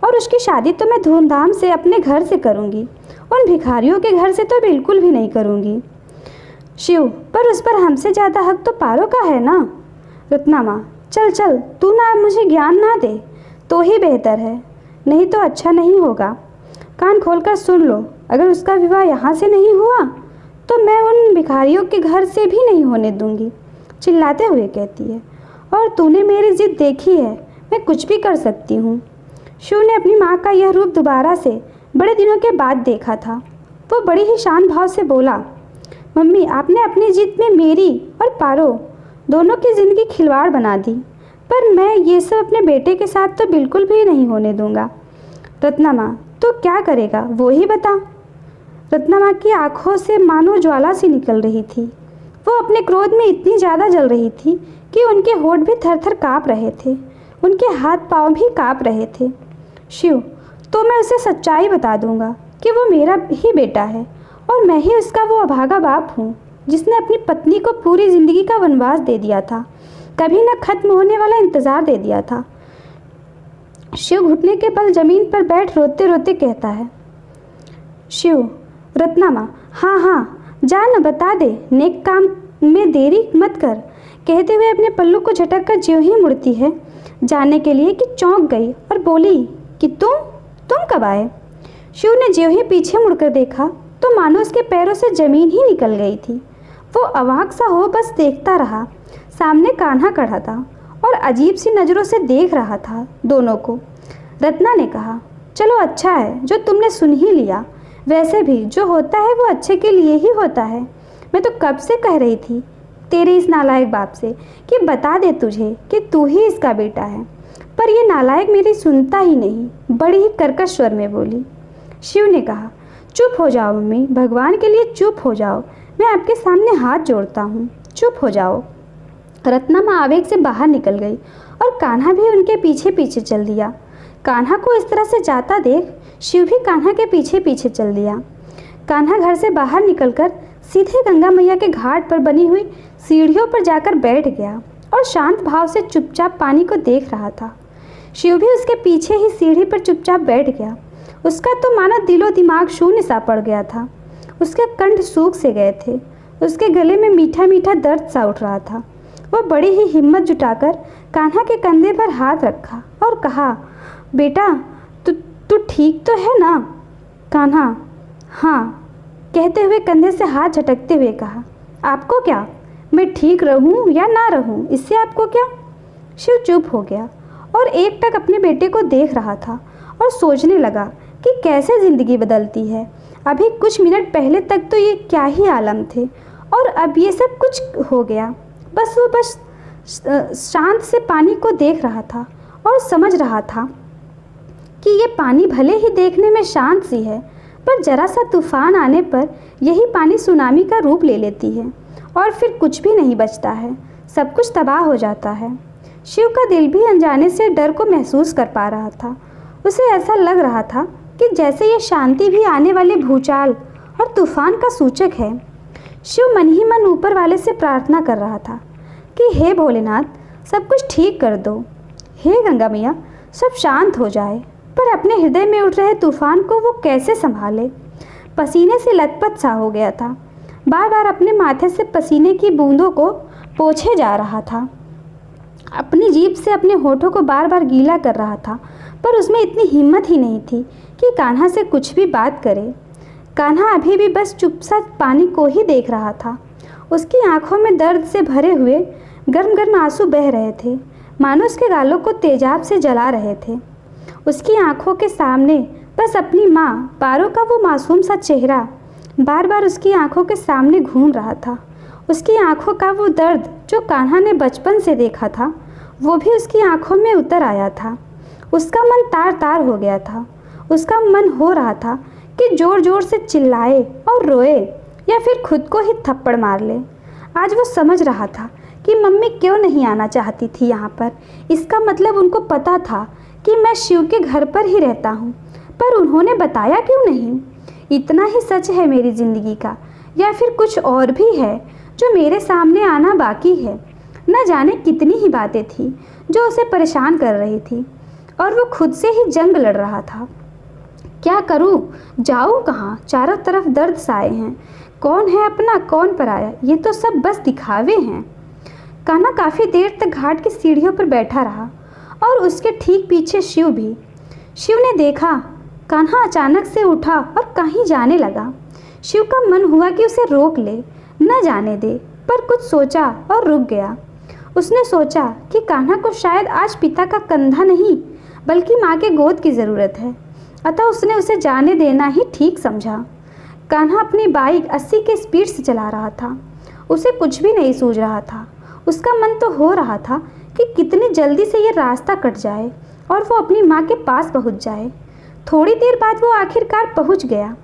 और उसकी शादी तो मैं धूमधाम से अपने घर से करूंगी, उन भिखारियों के घर से तो बिल्कुल भी नहीं करूंगी। शिव, पर उस पर हमसे ज़्यादा हक तो पारो का है ना। रत्ना माँ, चल चल, तू ना मुझे ज्ञान ना दे तो ही बेहतर है, नहीं तो अच्छा नहीं होगा। कान खोलकर सुन लो, अगर उसका विवाह यहाँ से नहीं हुआ तो मैं उन भिखारियों के घर से भी नहीं होने दूंगी, चिल्लाते हुए कहती है। और तूने मेरी जिद देखी है, मैं कुछ भी कर सकती हूँ। शिव ने अपनी माँ का यह रूप दोबारा से बड़े दिनों के बाद देखा था। वो बड़ी ही शांत भाव से बोला, मम्मी, आपने अपनी जिद में मेरी और पारो दोनों की ज़िंदगी खिलवाड़ बना दी, पर मैं ये सब अपने बेटे के साथ तो बिल्कुल भी नहीं होने दूंगा। रत्ना माँ, तो क्या करेगा वो ही बता। रत्ना माँ की आंखों से मानो ज्वाला सी निकल रही थी। वो अपने क्रोध में इतनी ज़्यादा जल रही थी कि उनके होठ भी थर थर काँप रहे थे, उनके हाथ पाँव भी काँप रहे थे। शिव, तो मैं उसे सच्चाई बता दूंगा, कि वो मेरा ही बेटा है और मैं ही उसका वो अभागा बाप हूँ जिसने अपनी पत्नी को पूरी ज़िंदगी का वनवास दे दिया था, कभी न खत्म होने वाला इंतज़ार दे दिया था। शिव घुटने के बल जमीन पर बैठ रोते रोते कहता है, शिव, रत्नामा, हाँ हाँ जा न, बता दे, नेक काम में देरी मत कर, कहते हुए अपने पल्लू को झटक कर ज्यों ही मुड़ती है जानने के लिए कि चौंक गई और बोली कि तुम कब आए। शिव ने ज्यों ही पीछे मुड़कर देखा तो मानो उसके पैरों से ज़मीन ही निकल गई थी। वो अवाक सा हो बस देखता रहा। सामने कान्हा खड़ा था और अजीब सी नज़रों से देख रहा था दोनों को। रत्ना ने कहा, चलो अच्छा है जो तुमने सुन ही लिया, वैसे भी जो होता है वो अच्छे के लिए ही होता है। मैं तो कब से कह रही थी तेरे इस नालायक बाप से कि बता दे तुझे कि तू ही इसका बेटा है, पर ये नालायक मेरी सुनता ही नहीं, बड़ी ही कर्कश स्वर में बोली। शिव ने कहा, चुप हो जाओ मम्मी, भगवान के लिए चुप हो जाओ, मैं आपके सामने हाथ जोड़ता हूँ, चुप हो जाओ। रत्नमा आवेग से बाहर निकल गई और कान्हा भी उनके पीछे पीछे चल दिया। कान्हा को इस तरह से जाता देख शिव भी कान्हा के पीछे पीछे चल दिया। कान्हा घर से बाहर निकलकर सीधे गंगा मैया के घाट पर बनी हुई सीढ़ियों पर जाकर बैठ गया और शांत भाव से चुपचाप पानी को देख रहा था। शिव भी उसके पीछे ही सीढ़ी पर चुपचाप बैठ गया। उसका तो मानो दिलो दिमाग शून्य सा पड़ गया था। उसके कंठ सूख से गए थे। उसके गले में मीठा मीठा दर्द सा उठ रहा था। वह बड़ी ही हिम्मत जुटाकर कान्हा के कंधे पर हाथ रखा और कहा, बेटा तू ठीक तो है ना? कान्हा हाँ कहते हुए कंधे से हाथ झटकते हुए कहा, आपको क्या, मैं ठीक रहूं या ना रहूं, इससे आपको क्या? शिव चुप हो गया और एकटक अपने बेटे को देख रहा था और सोचने लगा कि कैसे ज़िंदगी बदलती है। अभी कुछ मिनट पहले तक तो ये क्या ही आलम थे और अब ये सब कुछ हो गया। वो बस शांत से पानी को देख रहा था और समझ रहा था कि ये पानी भले ही देखने में शांत सी है, पर जरा सा तूफान आने पर यही पानी सुनामी का रूप ले लेती है और फिर कुछ भी नहीं बचता है, सब कुछ तबाह हो जाता है। शिव का दिल भी अनजाने से डर को महसूस कर पा रहा था। उसे ऐसा लग रहा था कि जैसे ये शांति भी आने वाले भूचाल और तूफान का सूचक है। शिव मन ही मन ऊपर वाले से प्रार्थना कर रहा था कि हे भोलेनाथ, सब कुछ ठीक कर दो, हे गंगा मैया, सब शांत हो जाए। पर अपने हृदय में उठ रहे तूफान को वो कैसे संभाले? पसीने से लथपथ सा हो गया था। बार बार अपने माथे से पसीने की बूंदों को पोंछे जा रहा था। अपनी जीभ से अपने होठों को बार बार गीला कर रहा था, पर उसमें इतनी हिम्मत ही नहीं थी कि कान्हा से कुछ भी बात करे। कान्हा अभी भी बस चुपचाप पानी को ही देख रहा था। उसकी आंखों में दर्द से भरे हुए गर्म गर्म आंसू बह रहे थे, मानो उसके गालों को तेजाब से जला रहे थे। उसकी आंखों के सामने बस अपनी माँ पारो का वो मासूम सा चेहरा बार बार उसकी आंखों के सामने घूम रहा था। उसकी आंखों का वो दर्द जो कान्हा ने बचपन से देखा था, वो भी उसकी आंखों में उतर आया था। उसका मन तार तार हो गया था। उसका मन हो रहा था कि जोर जोर से चिल्लाए और रोए या फिर खुद को ही थप्पड़ मार ले। आज वो समझ रहा था कि मम्मी क्यों नहीं आना चाहती थी यहाँ पर। इसका मतलब उनको पता था कि मैं शिव के घर पर ही रहता हूँ, पर उन्होंने बताया क्यों नहीं? इतना ही सच है मेरी ज़िंदगी का, या फिर कुछ और भी है जो मेरे सामने आना बाकी है? न जाने कितनी ही बातें थी जो उसे परेशान कर रही थी और वो खुद से ही जंग लड़ रहा था। क्या करूं? जाऊं कहाँ? चारों तरफ दर्द साए हैं। कौन है अपना, कौन पराया? ये तो सब बस दिखावे हैं। कान्हा काफ़ी देर तक घाट की सीढ़ियों पर बैठा रहा और उसके ठीक पीछे शिव भी। शिव ने देखा कान्हा अचानक से उठा और कहीं जाने लगा। शिव का मन हुआ कि उसे रोक ले, न जाने दे, पर कुछ सोचा और रुक गया। उसने सोचा कि कान्हा को शायद आज पिता का कंधा नहीं बल्कि माँ के गोद की ज़रूरत है, अतः उसने उसे जाने देना ही ठीक समझा। कान्हा अपनी बाइक 80 के स्पीड से चला रहा था। उसे कुछ भी नहीं सूझ रहा था। उसका मन तो हो रहा था कि कितनी जल्दी से ये रास्ता कट जाए और वो अपनी माँ के पास पहुँच जाए। थोड़ी देर बाद वो आखिरकार पहुँच गया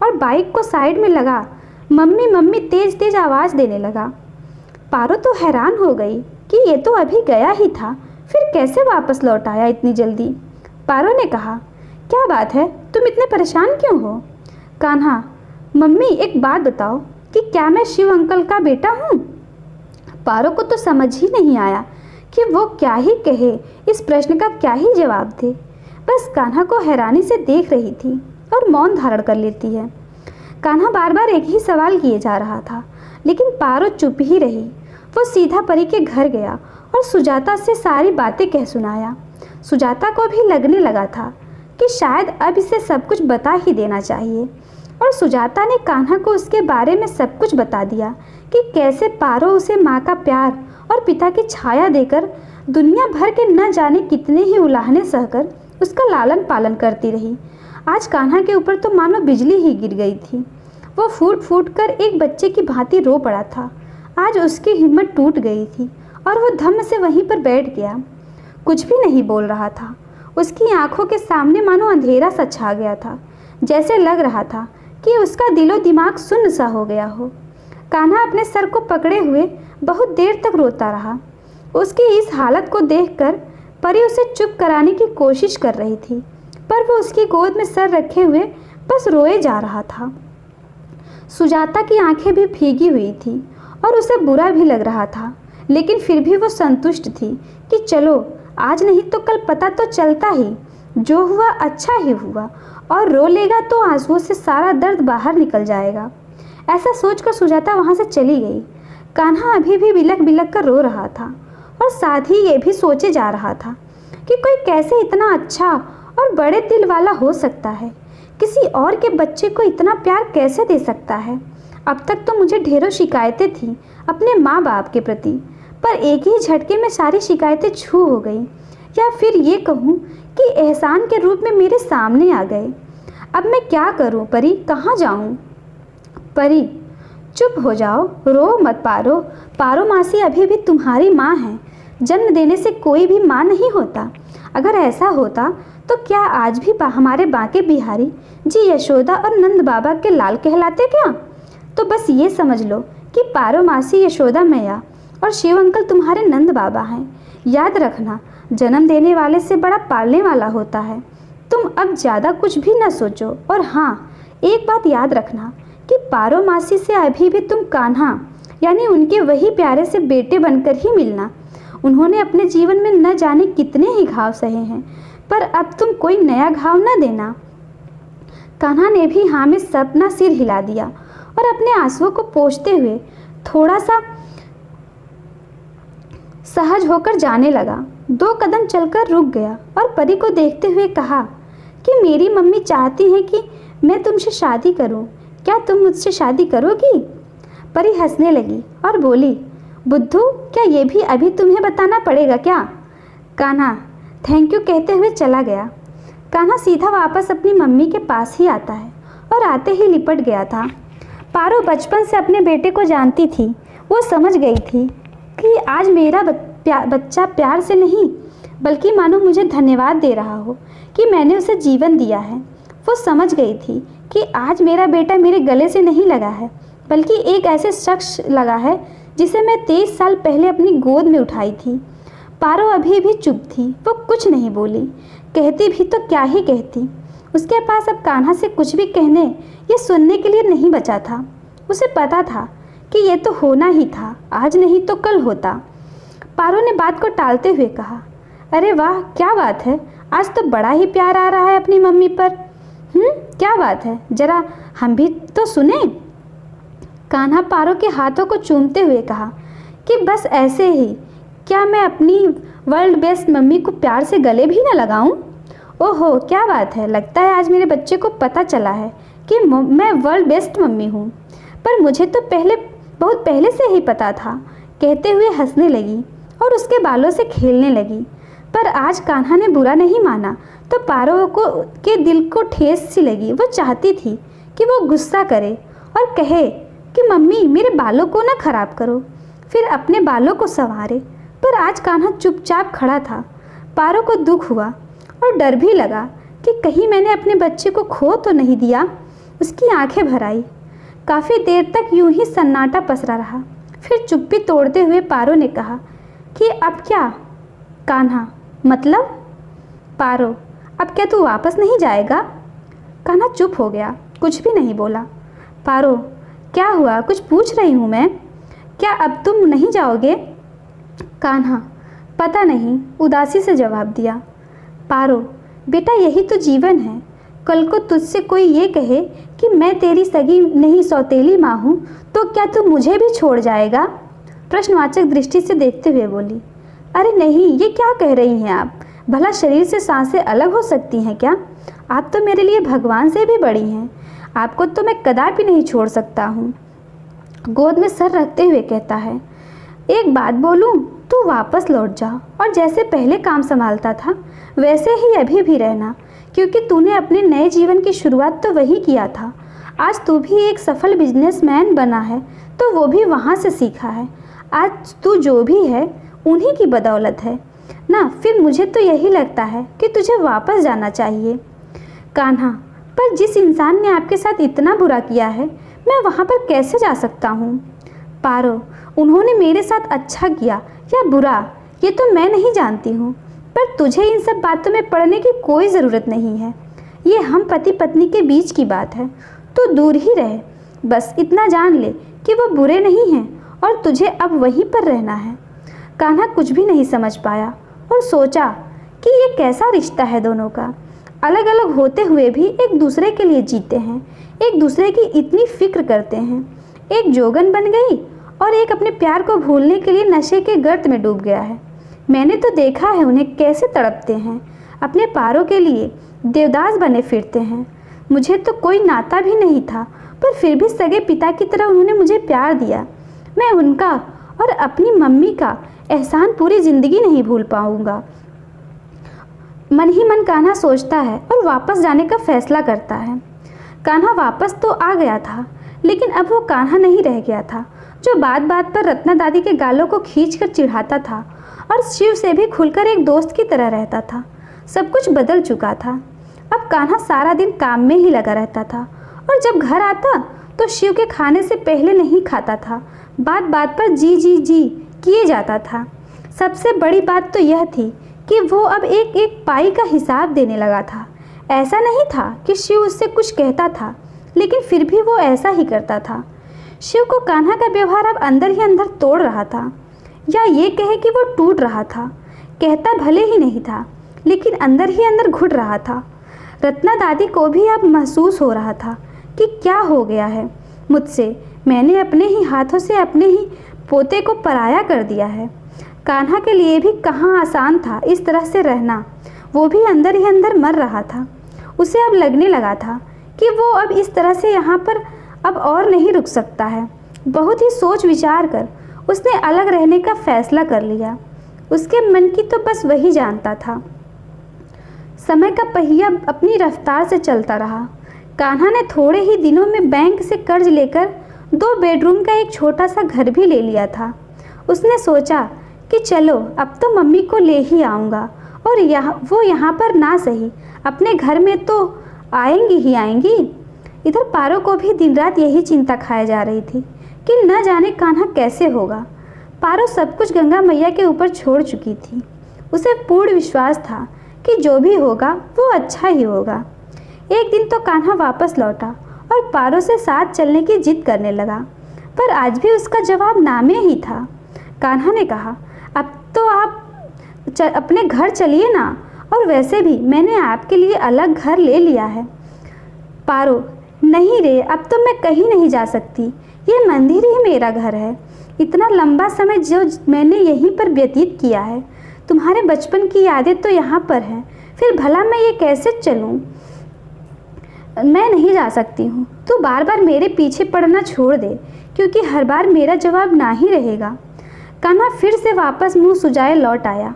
और बाइक को साइड में लगा मम्मी मम्मी तेज तेज आवाज़ देने लगा। पारो तो हैरान हो गई कि ये तो अभी गया ही था, फिर कैसे वापस लौट आया इतनी जल्दी। पारो ने कहा, क्या बात है, तुम इतने परेशान क्यों हो? कान्हा, मम्मी एक बात बताओ कि क्या मैं शिव अंकल का बेटा हूँ? पारो को तो समझ ही नहीं आया कि वो क्या ही कहे, इस प्रश्न का क्या ही जवाब दे। बस कान्हा को हैरानी से देख रही थी और मौन धारण कर लेती है। कान्हा बार बार एक ही सवाल किए जा रहा था, लेकिन पारो चुप ही रही। वो सीधा परी के घर गया और सुजाता से सारी बातें कह सुनाया। सुजाता को भी लगने लगा था कि शायद अब इसे सब कुछ बता ही देना चाहिए, और सुजाता ने कान्हा को उसके बारे में सब कुछ बता दिया कि कैसे पारो उसे माँ का प्यार और पिता की छाया देकर दुनिया भर के न जाने कितने ही उलाहने सहकर उसका लालन पालन करती रही। आज कान्हा के ऊपर तो मानो बिजली ही गिर गई थी। वो फूट फूट कर एक बच्चे की भांति रो पड़ा था। आज उसकी हिम्मत टूट गई थी और वो धम्म से वहीं पर बैठ गया। कुछ भी नहीं बोल रहा था। उसकी आंखों के सामने मानो अंधेरा सा छा गया था, जैसे लग रहा था कि उसका दिलो दिमाग सुन्न सा हो गया हो। कान्हा अपने सर को पकड़े हुए बहुत देर तक रोता रहा। उसकी इस हालत को देखकर परी उसे चुप कराने की कोशिश कर रही थी, पर वो उसकी गोद में सर रखे हुए बस रोए जा रहा था। सुजाता की आंखें भी भीगी हुई थी और उसे बुरा भी लग रहा था, लेकिन फिर भी वो संतुष्ट थी कि चलो आज नहीं तो कल पता तो चलता ही, जो हुआ अच्छा ही हुआ, और रो लेगा तो आंसुओं से सारा दर्द बाहर निकल जाएगा। ऐसा सोचकर सुजाता वहाँ से चली गई। कान्हा अभी भी बिलख बिलख कर रो रहा था और साथ ही ये भी सोचे जा रहा था कि कोई कैसे इतना अच्छा और बड़े दिल वाला हो सकता है, किसी और के बच्चे को इतना प्यार कैसे दे सकता है। अब तक तो मुझे ढेरों शिकायतें थीं अपने माँ बाप के प्रति, पर एक ही झटके में सारी शिकायतें छू हो गई, या फिर ये कहूँ कि एहसान के रूप में मेरे सामने आ गए। अब मैं क्या करूँ परी, कहाँ जाऊँ? परी, चुप हो जाओ, रो मत पारो। पारो मासी अभी भी तुम्हारी माँ है। जन्म देने से कोई भी माँ नहीं होता। अगर ऐसा होता तो क्या आज भी हमारे बांके बिहारी जी यशोदा और नंद बाबा के लाल कहलाते क्या? तो बस ये समझ लो कि पारो मासी यशोदा मैया और शिव अंकल तुम्हारे नंद बाबा हैं। याद रखना, जन्म देने वाले से बड़ा पालने वाला होता है। तुम अब ज़्यादा कुछ भी न सोचो। और हाँ, एक बात याद रखना कि पारो मासी से अभी भी तुम कान्हा यानी उनके वही प्यारे से बेटे बनकर ही मिलना। उन्होंने अपने जीवन में न जाने कितने ही घाव सहे हैं, पर अब तुम कोई नया घाव न देना। कान्हा ने भी हाँ में सपना सिर हिला दिया और अपने आंसुओं को पोंछते हुए थोड़ा सा सहज होकर जाने लगा। 2 कदम चलकर रुक गया और परी को देखते हुए कहा कि मेरी मम्मी चाहती हैं कि मैं तुमसे शादी करूं, क्या तुम मुझसे शादी करोगी? परी हंसने लगी और बोली, बुद्धू, क्या ये भी अभी तुम्हें बताना पड़ेगा क्या? कान्हा थैंक यू कहते हुए चला गया। कान्हा सीधा वापस अपनी मम्मी के पास ही आता है और आते ही लिपट गया था। पारो बचपन से अपने बेटे को जानती थी। वो समझ गई थी कि आज मेरा बच्चा प्यार से नहीं बल्कि मानो मुझे धन्यवाद दे रहा हो कि मैंने उसे जीवन दिया है। वो समझ गई थी कि आज मेरा बेटा मेरे गले से नहीं लगा है, बल्कि एक ऐसे शख्स लगा है जिसे मैं 23 साल पहले अपनी गोद में उठाई थी। पारो अभी भी चुप थी। वो कुछ नहीं बोली। कहती भी तो क्या ही कहती। उसके पास अब कान्हा से कुछ भी कहने या सुनने के लिए नहीं बचा था। उसे पता था कि ये तो होना ही था, आज नहीं तो कल होता। पारो ने बात को टालते हुए कहा, अरे वाह, क्या बात है, आज तो बड़ा ही प्यार आ रहा है अपनी मम्मी पर। क्या बात है, जरा हम भी तो सुने। कान्हा पारो के हाथों को चूमते हुए कहा कि बस ऐसे ही, क्या मैं अपनी वर्ल्ड बेस्ट मम्मी को प्यार से गले भी न लगाऊं? ओहो, क्या बात है, लगता है आज मेरे बच्चे को पता चला है कि मैं वर्ल्ड बेस्ट मम्मी हूँ, पर मुझे तो बहुत पहले से ही पता था। कहते हुए हंसने लगी और उसके बालों से खेलने लगी। पर आज कान्हा ने बुरा नहीं माना तो पारो के दिल को ठेस सी लगी। वो चाहती थी कि वो गुस्सा करे और कहे कि मम्मी मेरे बालों को ना खराब करो, फिर अपने बालों को संवारे। पर आज कान्हा चुपचाप खड़ा था। पारो को दुख हुआ और डर भी लगा कि कहीं मैंने अपने बच्चे को खो तो नहीं दिया। उसकी आंखें भर आई। काफ़ी देर तक यूं ही सन्नाटा पसरा रहा। फिर चुप्पी तोड़ते हुए पारो ने कहा कि अब क्या? कान्हा, मतलब? पारो, अब क्या तू वापस नहीं जाएगा? कान्हा चुप हो गया कुछ भी नहीं बोला। पारो, क्या हुआ? कुछ पूछ रही हूँ मैं। क्या अब तुम नहीं जाओगे? कान्हा, पता नहीं, उदासी से जवाब दिया। पारो, बेटा यही तो जीवन है। कल को तुझसे कोई ये कहे कि मैं तेरी सगी नहीं सौतेली माँ हूँ, तो क्या तू मुझे भी छोड़ जाएगा? प्रश्नवाचक दृष्टि से देखते हुए बोली। अरे नहीं, ये क्या कह रही हैं आप? भला शरीर से सांसें अलग हो सकती हैं क्या? आप तो मेरे लिए भगवान से भी बड़ी हैं। आपको तो मैं कदापि नहीं छोड़ सकता हूँ। गोद में सर रखते हुए कहता है, एक बात बोलूँ, तू वापस लौट जा और जैसे पहले काम संभालता था वैसे ही अभी भी रहना, क्योंकि तूने अपने नए जीवन की शुरुआत तो वही किया था। आज तू भी एक सफल बिजनेसमैन बना है तो वो भी वहाँ से सीखा है। आज तू जो भी है उन्हीं की बदौलत है ना। फिर मुझे तो यही लगता है कि तुझे वापस जाना चाहिए। कान्हा, पर जिस इंसान ने आपके साथ इतना बुरा किया है, मैं वहाँ पर कैसे जा सकता हूँ? पारो, उन्होंने मेरे साथ अच्छा किया या बुरा ये तो मैं नहीं जानती हूँ, पर तुझे इन सब बातों में पड़ने की कोई ज़रूरत नहीं है। ये हम पति पत्नी के बीच की बात है, तो दूर ही रहे। बस इतना जान ले कि वो बुरे नहीं हैं और तुझे अब वहीं पर रहना है। कान्हा कुछ भी नहीं समझ पाया और सोचा कि ये कैसा रिश्ता है दोनों का। अलग अलग होते हुए भी एक दूसरे के लिए जीते हैं, एक दूसरे की इतनी फिक्र करते हैं। एक जोगन बन गई और एक अपने प्यार को भूलने के लिए नशे के गर्त में डूब गया है। मैंने तो देखा है उन्हें कैसे तड़पते हैं, अपने पारों के लिए देवदास बने फिरते हैं। मुझे तो कोई नाता भी नहीं था, पर फिर भी सगे पिता की तरह उन्होंने मुझे प्यार दिया। मैं उनका और अपनी मम्मी का एहसान पूरी ज़िंदगी नहीं भूल पाऊँगा। मन ही मन कान्हा सोचता है और वापस जाने का फैसला करता है। कान्हा वापस तो आ गया था, लेकिन अब वो कान्हा नहीं रह गया था जो बात बात पर रत्ना दादी के गालों को खींचकर चिढ़ाता था और शिव से भी खुलकर एक दोस्त की तरह रहता था। सब कुछ बदल चुका था। अब कान्हा सारा दिन काम में ही लगा रहता था और जब घर आता तो शिव के खाने से पहले नहीं खाता था। बात बात पर जी जी जी किए जाता था। सबसे बड़ी बात तो यह थी कि वो अब एक एक पाई का हिसाब देने लगा था। ऐसा नहीं था कि शिव उससे कुछ कहता था, लेकिन फिर भी वो ऐसा ही करता था। शिव को कान्हा का व्यवहार अब अंदर ही अंदर तोड़ रहा था, या ये कहे कि वो टूट रहा था। कहता भले ही नहीं था, लेकिन अंदर ही अंदर घुट रहा था। रत्ना दादी को भी अब महसूस हो रहा था कि क्या हो गया है मुझसे। मैंने अपने ही हाथों से अपने ही पोते को पराया कर दिया है। कान्हा के लिए भी कहाँ आसान था इस तरह से रहना। वो भी अंदर ही अंदर मर रहा था। उसे अब लगने लगा था कि वो अब इस तरह से यहाँ पर अब और नहीं रुक सकता है। बहुत ही सोच विचार कर उसने अलग रहने का फैसला कर लिया। उसके मन की तो बस वही जानता था। समय का पहिया अपनी रफ्तार से चलता रहा। कान्हा ने थोड़े ही दिनों में बैंक से कर्ज लेकर 2 बेडरूम का एक छोटा सा घर भी ले लिया था। उसने सोचा कि चलो अब तो मम्मी को ले ही आऊँगा, और वो यहाँ पर ना सही अपने घर में तो आएंगी ही आएंगी। इधर पारो को भी दिन रात यही चिंता खाए जा रही थी कि न जाने कान्हा कैसे होगा। पारो सब कुछ गंगा मैया के ऊपर छोड़ चुकी थी। उसे पूर्ण विश्वास था कि जो भी होगा वो अच्छा ही होगा। एक दिन तो कान्हा वापस लौटा और पारो से साथ चलने की जिद करने लगा, पर आज भी उसका जवाब नामे ही था। कान्हा ने कहा, अब तो आप अपने घर चलिए ना, और वैसे भी मैंने आपके लिए अलग घर ले लिया है। पारो, नहीं रे, अब तो मैं कहीं नहीं जा सकती। ये मंदिर ही मेरा घर है। इतना लंबा समय जो मैंने यहीं पर व्यतीत किया है, तुम्हारे बचपन की यादें तो यहाँ पर हैं। फिर भला मैं ये कैसे चलूँ? मैं नहीं जा सकती हूँ। तू बार बार मेरे पीछे पड़ना छोड़ दे, क्योंकि हर बार मेरा जवाब ना ही रहेगा। कान्हा फिर से वापस मुंह सुजाए लौट आया।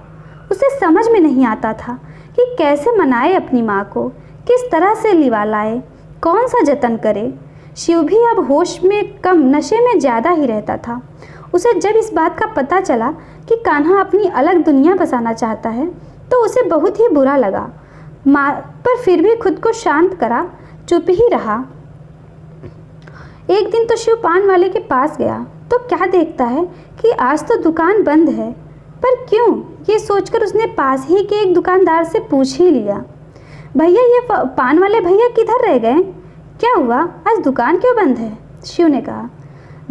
उसे समझ में नहीं आता था कि कैसे मनाए अपनी माँ को, किस तरह से लिवा लाए, कौन सा जतन करे। शिव भी अब होश में कम, नशे में ज़्यादा ही रहता था। उसे जब इस बात का पता चला कि कान्हा अपनी अलग दुनिया बसाना चाहता है, तो उसे बहुत ही बुरा लगा। पर फिर भी खुद को शांत करा, चुप ही रहा। एक दिन तो शिव पान वाले के पास गया तो क्या देखता है कि आज तो दुकान बंद है। पर क्यों, ये सोचकर उसने पास ही के एक दुकानदार से पूछ ही लिया, भैया ये पान वाले भैया किधर रह गए? क्या हुआ, आज दुकान क्यों बंद है? शिव ने कहा।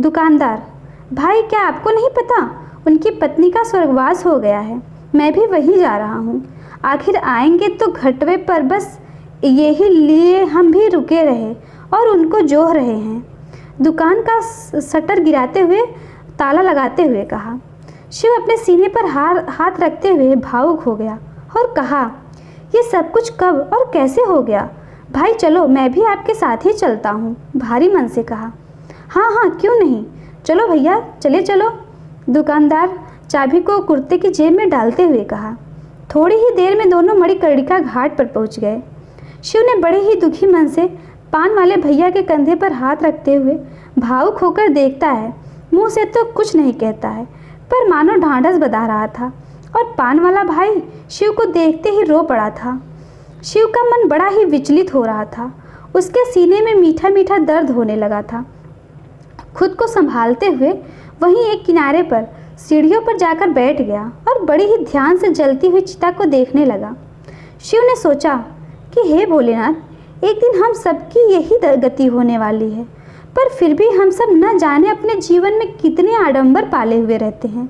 दुकानदार, भाई क्या आपको नहीं पता, उनकी पत्नी का स्वर्गवास हो गया है। मैं भी वहीं जा रहा हूँ। आखिर आएंगे तो घटवे पर, बस यही लिए हम भी रुके रहे और उनको जोह रहे हैं। दुकान का शटर गिराते हुए ताला लगाते हुए कहा। शिव अपने सीने पर हाथ रखते हुए भावुक हो गया और कहा, ये सब कुछ कब और कैसे हो गया? भाई चलो, मैं भी आपके साथ ही चलता हूँ, भारी मन से कहा। हाँ हाँ, क्यों नहीं, चलो भैया, चले चलो, दुकानदार चाबी को कुर्ते की जेब में डालते हुए कहा। थोड़ी ही देर में दोनों मणिकर्णिका घाट पर पहुँच गए। शिव ने बड़े ही दुखी मन से पान वाले भैया के कंधे पर हाथ रखते हुए भावुक होकर देखता है। मुंह से तो कुछ नहीं कहता है, पर मानो ढांढस बंधा रहा था। और पान वाला भाई शिव को देखते ही रो पड़ा था। शिव का मन बड़ा ही विचलित हो रहा था। उसके सीने में मीठा मीठा दर्द होने लगा था। खुद को संभालते हुए वहीं एक किनारे पर सीढ़ियों पर जाकर बैठ गया और बड़ी ही ध्यान से जलती हुई चिता को देखने लगा। शिव ने सोचा कि हे भोलेनाथ, एक दिन हम सबकी यही गति होने वाली है, पर फिर भी हम सब न जाने अपने जीवन में कितने आडंबर पाले हुए रहते हैं।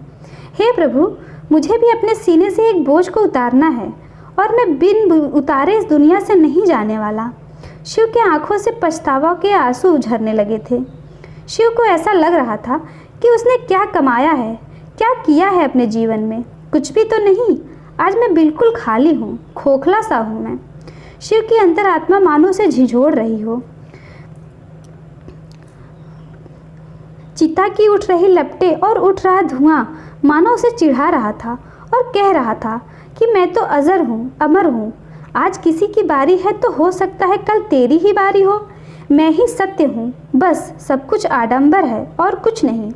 हे प्रभु, मुझे भी अपने सीने से एक बोझ को उतारना है और मैं बिन उतारे इस दुनिया से नहीं जाने वाला। शिव के आंखों से पछतावा के आंसू झरने लगे थे। शिव को ऐसा लग रहा था कि उसने क्या कमाया है, क्या किया है अपने जीवन में। कुछ भी तो नहीं। आज मैं बिल्कुल खाली हूँ, खोखला सा हूँ मैं। शिव की अंतरात्मा मानो से झिझोड़ रही हो। चिता की उठ रही लपटें और उठ रहा धुआं मानो उसे चिढ़ा रहा था और कह रहा था कि मैं तो अजर हूँ, अमर हूँ। आज किसी की बारी है तो हो सकता है कल तेरी ही बारी हो। मैं ही सत्य हूँ, बस सब कुछ आडंबर है और कुछ नहीं।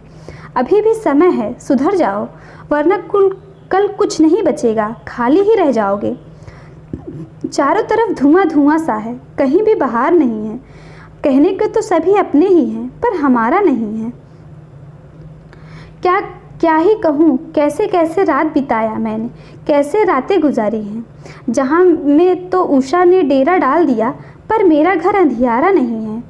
अभी भी समय है, सुधर जाओ, वरना कल कुछ नहीं बचेगा, खाली ही रह जाओगे। चारों तरफ धुआं धुआं सा है, कहीं भी बाहर नहीं है। कहने को तो सभी अपने ही हैं, पर हमारा नहीं है। क्या ही कहूँ, कैसे कैसे रात बिताया मैंने, कैसे रातें गुजारी हैं। जहाँ में तो उषा ने डेरा डाल दिया, पर मेरा घर अंधियारा नहीं है।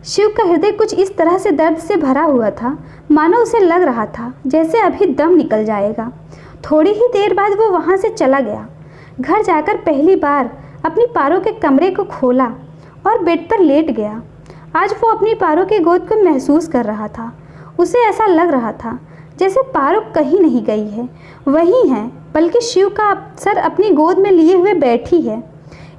शिव का हृदय कुछ इस तरह से दर्द से भरा हुआ था, मानो उसे लग रहा था जैसे अभी दम निकल जाएगा। थोड़ी ही देर बाद वो वहाँ से चला गया। घर जाकर पहली बार अपनी पारो के कमरे को खोला और बेड पर लेट गया। आज वो अपनी पारो की गोद को महसूस कर रहा था। उसे ऐसा लग रहा था जैसे पारो कहीं नहीं गई है, वही है, बल्कि शिव का सर अपनी गोद में लिए हुए बैठी है।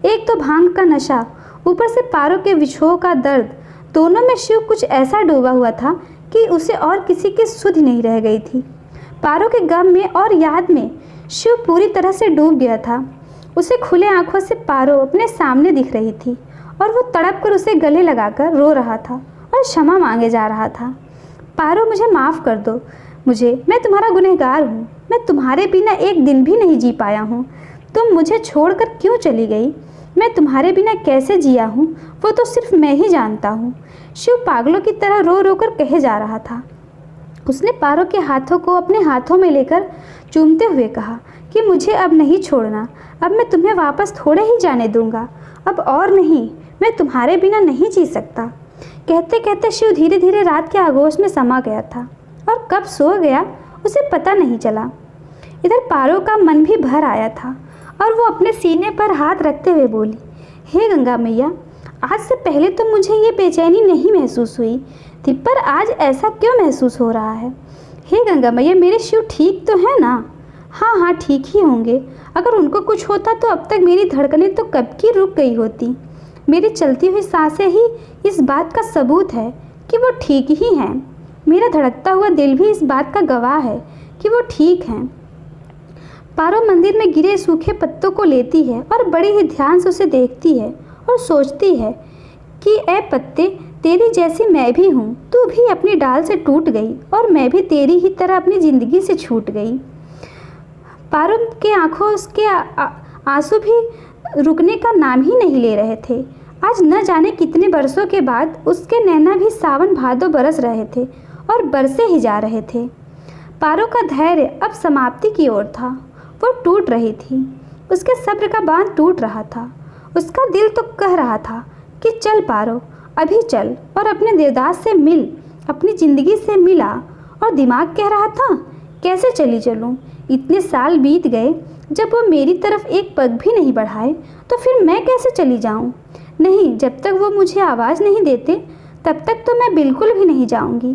एक तो भांग का नशा, ऊपर से पारो के विछोह का दर्द, दोनों में शिव कुछ ऐसा डूबा हुआ था कि उसे और किसी की सुध नहीं रह गई थी। पारो के गम में और याद में शिव पूरी तरह से डूब गया था। उसे खुले आंखों से पारो अपने सामने दिख रही थी और वो तड़प कर उसे गले लगाकर रो रहा था और क्षमा मांगे जा रहा था। पारो, मुझे माफ़ कर दो, मैं तुम्हारा गुनहगार हूँ। मैं तुम्हारे बिना एक दिन भी नहीं जी पाया हूँ। तुम मुझे छोड़कर क्यों चली गई? मैं तुम्हारे बिना कैसे जिया हूँ वो तो सिर्फ मैं ही जानता हूँ। शिव पागलों की तरह रो रो कर कहे जा रहा था। उसने पारो के हाथों को अपने हाथों में लेकर चूमते हुए कहा कि मुझे अब नहीं छोड़ना, अब मैं तुम्हें वापस थोड़े ही जाने दूंगा, अब और नहीं, मैं तुम्हारे बिना नहीं जी सकता। कहते कहते शिव धीरे धीरे रात के आगोश में समा गया था और कब सो गया उसे पता नहीं चला। इधर पारो का मन भी भर आया था और वो अपने सीने पर हाथ रखते हुए बोली, हे गंगा मैया, आज से पहले तो मुझे ये बेचैनी नहीं महसूस हुई थी, पर आज ऐसा क्यों महसूस हो रहा है? हे गंगा मैया, मेरे शिव ठीक तो है ना? हाँ हाँ, ठीक ही होंगे। अगर उनको कुछ होता तो अब तक मेरी धड़कनें तो कब की रुक गई होती। मेरी चलती हुई सांसें ही इस बात का सबूत है कि वो ठीक ही हैं। मेरा धड़कता हुआ दिल भी इस बात का गवाह है कि वो ठीक हैं। पारो मंदिर में गिरे सूखे पत्तों को लेती है और बड़ी ही ध्यान से उसे देखती है और सोचती है कि ए पत्ते, तेरी जैसी मैं भी हूँ। तू भी अपनी डाल से टूट गई और मैं भी तेरी ही तरह अपनी ज़िंदगी से छूट गई। पारो के आंखों उसके आंसू भी रुकने का नाम ही नहीं ले रहे थे। आज न जाने कितने बरसों के बाद उसके नैना भी सावन भादों बरस रहे थे और बरसे ही जा रहे थे। पारो का धैर्य अब समाप्ति की ओर था। वो टूट रही थी, उसके सब्र का बांध टूट रहा था। उसका दिल तो कह रहा था कि चल पारो, अभी चल और अपने देवदास से मिल, अपनी ज़िंदगी से मिला। और दिमाग कह रहा था कैसे चली चलूँ, इतने साल बीत गए, जब वो मेरी तरफ एक पग भी नहीं बढ़ाए तो फिर मैं कैसे चली जाऊँ। नहीं, जब तक वो मुझे आवाज़ नहीं देते तब तक तो मैं बिल्कुल भी नहीं जाऊँगी।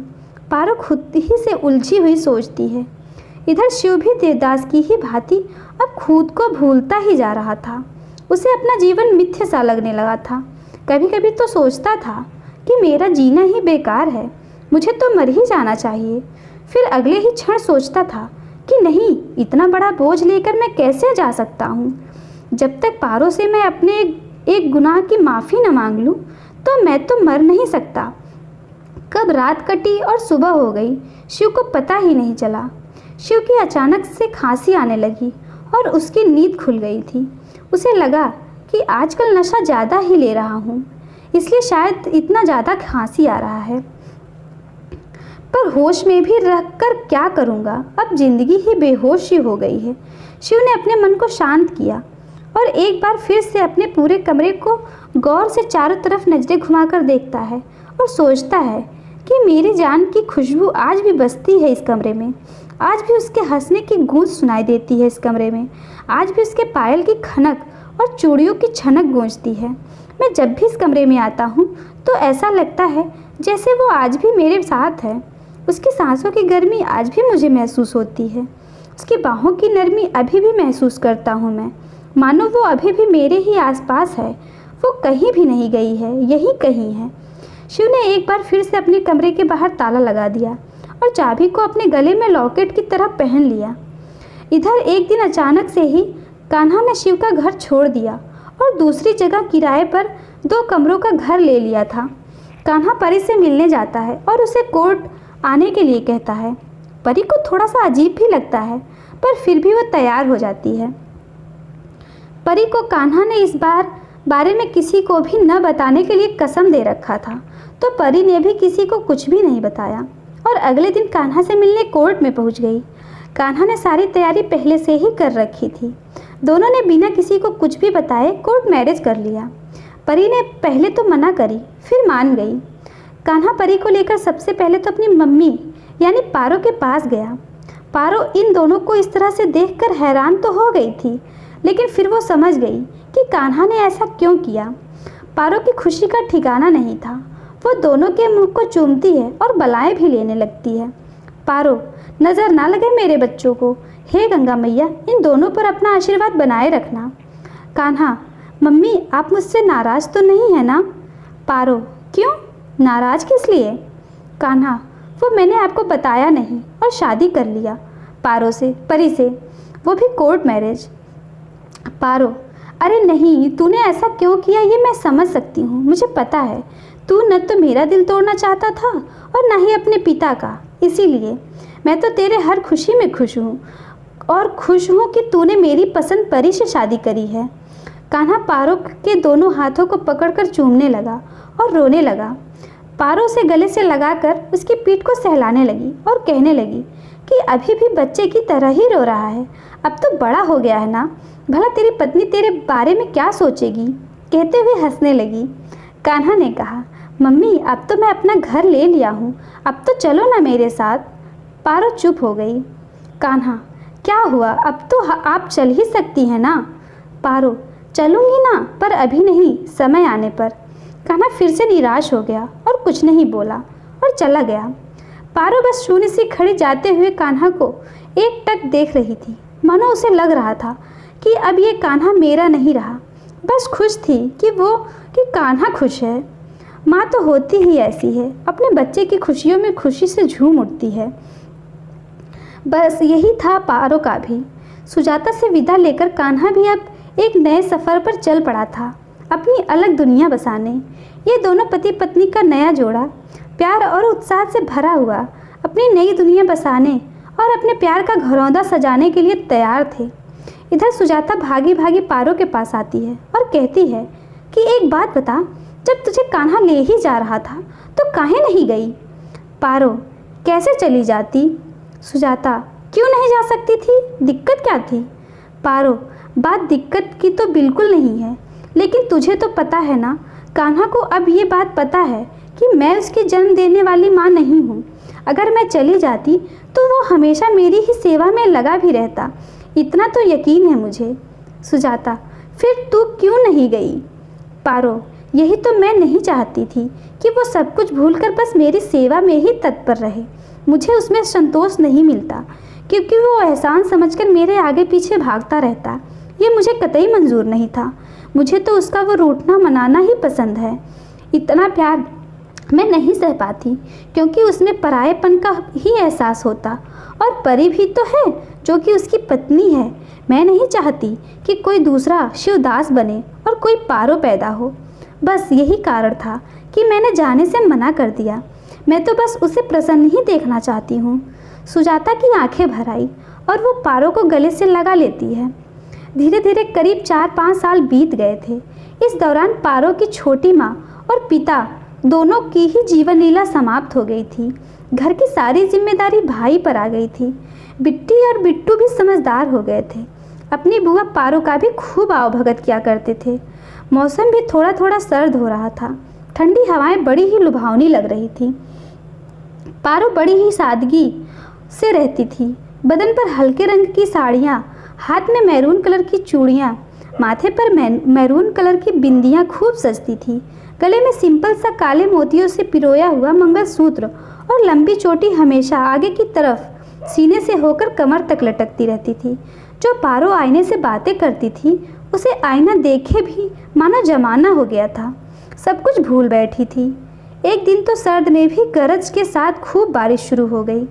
पारो खुद ही से उलझी हुई सोचती है। इधर शिव भी देवदास की ही भांति अब खुद को भूलता ही जा रहा था। उसे अपना जीवन मिथ्या सा लगने लगा था। कभी कभी तो सोचता था कि मेरा जीना ही बेकार है, मुझे तो मर ही जाना चाहिए। फिर अगले ही क्षण सोचता था कि नहीं, इतना बड़ा बोझ लेकर मैं कैसे जा सकता हूँ। जब तक पारो से मैं अपने एक गुनाह की माफ़ी न मांग लूँ तो मैं तो मर नहीं सकता। कब रात कटी और सुबह हो गई, शिव को पता ही नहीं चला। शिव की अचानक से खांसी आने लगी और उसकी नींद खुल गई थी। उसे लगा कि आजकल नशा ज़्यादा ही ले रहा हूँ, इसलिए शायद इतना ज़्यादा खांसी आ रहा है। पर होश में भी रहकर क्या करूँगा, अब जिंदगी ही बेहोशी हो गई है। शिव ने अपने मन को शांत किया और एक बार फिर से अपने पूरे कमरे को गौर से चारों तरफ नजरें घुमाकर देखता है और सोचता है कि मेरी जान की खुशबू आज भी बसती है इस कमरे में, आज भी उसके हंसने की गूंज सुनाई देती है इस कमरे में, आज भी उसके पायल की खनक और चूड़ियों की छनक गूंजती है। मैं जब भी इस कमरे में आता हूँ तो ऐसा लगता है जैसे वो आज भी मेरे साथ है। उसकी सांसों की गर्मी आज भी मुझे महसूस होती है, उसकी बाहों की नरमी अभी भी महसूस करता हूँ मैं, मानो वो अभी भी मेरे ही आसपास है, वो कहीं भी नहीं गई है, यही कहीं है। शिव ने एक बार फिर से अपने कमरे के बाहर ताला लगा दिया और चाबी को अपने गले में लॉकेट की तरह पहन लिया। इधर एक दिन अचानक से ही कान्हा ने शिव का घर छोड़ दिया और दूसरी जगह किराए पर 2 कमरों का घर ले लिया था। कान्हा परी से मिलने जाता है और उसे कोर्ट आने के लिए कहता है। परी को थोड़ा सा अजीब भी लगता है, पर फिर भी वो तैयार हो जाती है। परी को कान्हा ने इस बारे में किसी को भी न बताने के लिए कसम दे रखा था, तो परी ने भी किसी को कुछ भी नहीं बताया और अगले दिन कान्हा से मिलने कोर्ट में पहुंच गई। कान्हा ने सारी तैयारी पहले से ही कर रखी थी। दोनों ने बिना किसी को कुछ भी बताए कोर्ट मैरिज कर लिया। परी ने पहले तो मना करी, फिर मान गई। कान्हा परी को लेकर सबसे पहले तो अपनी मम्मी यानी पारो के पास गया। पारो इन दोनों को इस तरह से देखकर हैरान तो हो गई थी, लेकिन फिर वो समझ गई कि कान्हा ने ऐसा क्यों किया। पारो की खुशी का ठिकाना नहीं था। वो दोनों के मुंह को चूमती है और बलाएं भी लेने लगती है। पारो, नज़र ना लगे मेरे बच्चों को, हे गंगा मैया इन दोनों पर अपना आशीर्वाद बनाए रखना। कान्हा, मम्मी आप मुझसे नाराज़ तो नहीं है ना? पारो, क्यों, नाराज़ किस लिए? कान्हा, वो मैंने आपको बताया नहीं और शादी कर लिया पारो से, परी से, वो भी कोर्ट मैरिज। पारो, अरे नहीं, तूने ऐसा क्यों किया ये मैं समझ सकती हूँ, मुझे पता है तू न तो मेरा दिल तोड़ना चाहता था और न ही अपने पिता का, इसीलिए मैं तो तेरे हर खुशी में खुश हूँ और खुश हूँ कि तूने मेरी पसंद परी से शादी करी है। कान्हा पारो के दोनों हाथों को पकड़कर चूमने लगा और रोने लगा। पारो से गले से लगाकर उसकी पीठ को सहलाने लगी और कहने लगी कि अभी भी बच्चे की तरह ही रो रहा है, अब तो बड़ा हो गया है ना, भला तेरी पत्नी तेरे बारे में क्या सोचेगी, कहते हुए हंसने लगी। कान्हा ने कहा, मम्मी अब तो मैं अपना घर ले लिया हूँ, अब तो चलो ना मेरे साथ। पारो चुप हो गई। कान्हा, क्या हुआ, अब तो आप चल ही सकती हैं ना? पारो, चलूँगी ना, पर अभी नहीं, समय आने पर। कान्हा फिर से निराश हो गया और कुछ नहीं बोला और चला गया। पारो बस शून्य से खड़ी जाते हुए कान्हा को एक टक देख रही थी, मानो उसे लग रहा था कि अब ये कान्हा मेरा नहीं रहा। बस खुश थी कि कान्हा खुश है। माँ तो होती ही ऐसी है, अपने बच्चे की खुशियों में खुशी से झूम उठती है। बस यही था पारो का भी। सुजाता से विदा लेकर कान्हा भी अब एक नए सफ़र पर चल पड़ा था, अपनी अलग दुनिया बसाने। ये दोनों पति पत्नी का नया जोड़ा प्यार और उत्साह से भरा हुआ अपनी नई दुनिया बसाने और अपने प्यार का घरौंदा सजाने के लिए तैयार थे। इधर सुजाता भागी भागी पारो के पास आती है और कहती है कि एक बात बता, जब तुझे कान्हा ले ही जा रहा था तो काहे नहीं गई? पारो, कैसे चली जाती? सुजाता, क्यों नहीं जा सकती थी, दिक्कत क्या थी? पारो, बात दिक्कत की तो बिल्कुल नहीं है, लेकिन तुझे तो पता है ना, कान्हा को अब ये बात पता है कि मैं उसकी जन्म देने वाली माँ नहीं हूँ। अगर मैं चली जाती तो वो हमेशा मेरी ही सेवा में लगा भी रहता, इतना तो यकीन है मुझे। सुजाता, फिर तू क्यों नहीं गई? पारो, यही तो मैं नहीं चाहती थी कि वो सब कुछ भूलकर बस मेरी सेवा में ही तत्पर रहे। मुझे उसमें संतोष नहीं मिलता, क्योंकि वो एहसान समझकर मेरे आगे पीछे भागता रहता। ये मुझे कतई मंजूर नहीं था। मुझे तो उसका वो रूठना मनाना ही पसंद है। इतना प्यार मैं नहीं सह पाती, क्योंकि उसमें परायेपन का ही एहसास होता। और परी भी तो है जो कि उसकी पत्नी है। मैं नहीं चाहती कि कोई दूसरा शिवदास बने और कोई पारो पैदा हो। बस यही कारण था कि मैंने जाने से मना कर दिया। मैं तो बस उसे प्रसन्न ही देखना चाहती हूँ। सुजाता की आंखें भर आई और वो पारो को गले से लगा लेती है। धीरे धीरे करीब 4-5 साल बीत गए थे। इस दौरान पारो की छोटी माँ और पिता दोनों की ही जीवन लीला समाप्त हो गई थी। घर की सारी जिम्मेदारी भाई पर आ गई थी। बिट्टी और बिट्टू भी समझदार हो गए थे। अपनी बुआ पारो का भी खूब आवभगत किया करते थे। मौसम भी थोड़ा थोड़ा सर्द हो रहा था। ठंडी हवाएं बड़ी ही लुभावनी लग रही थी। पारो बड़ी ही सादगी से रहती थी। बदन पर हल्के रंग की साड़ियाँ, हाथ में मैरून कलर की चूड़ियाँ, माथे पर मैरून कलर की बिंदियाँ खूब सजती थी। गले में सिंपल सा काले मोतियों से पिरोया हुआ मंगलसूत्र और लंबी चोटी हमेशा आगे की तरफ सीने से होकर कमर तक लटकती रहती थी। जो पारो आईने से बातें करती थी, उसे आईना देखे भी मानो जमाना हो गया था। सब कुछ भूल बैठी थी। एक दिन तो सर्द में भी गरज के साथ खूब बारिश शुरू हो गई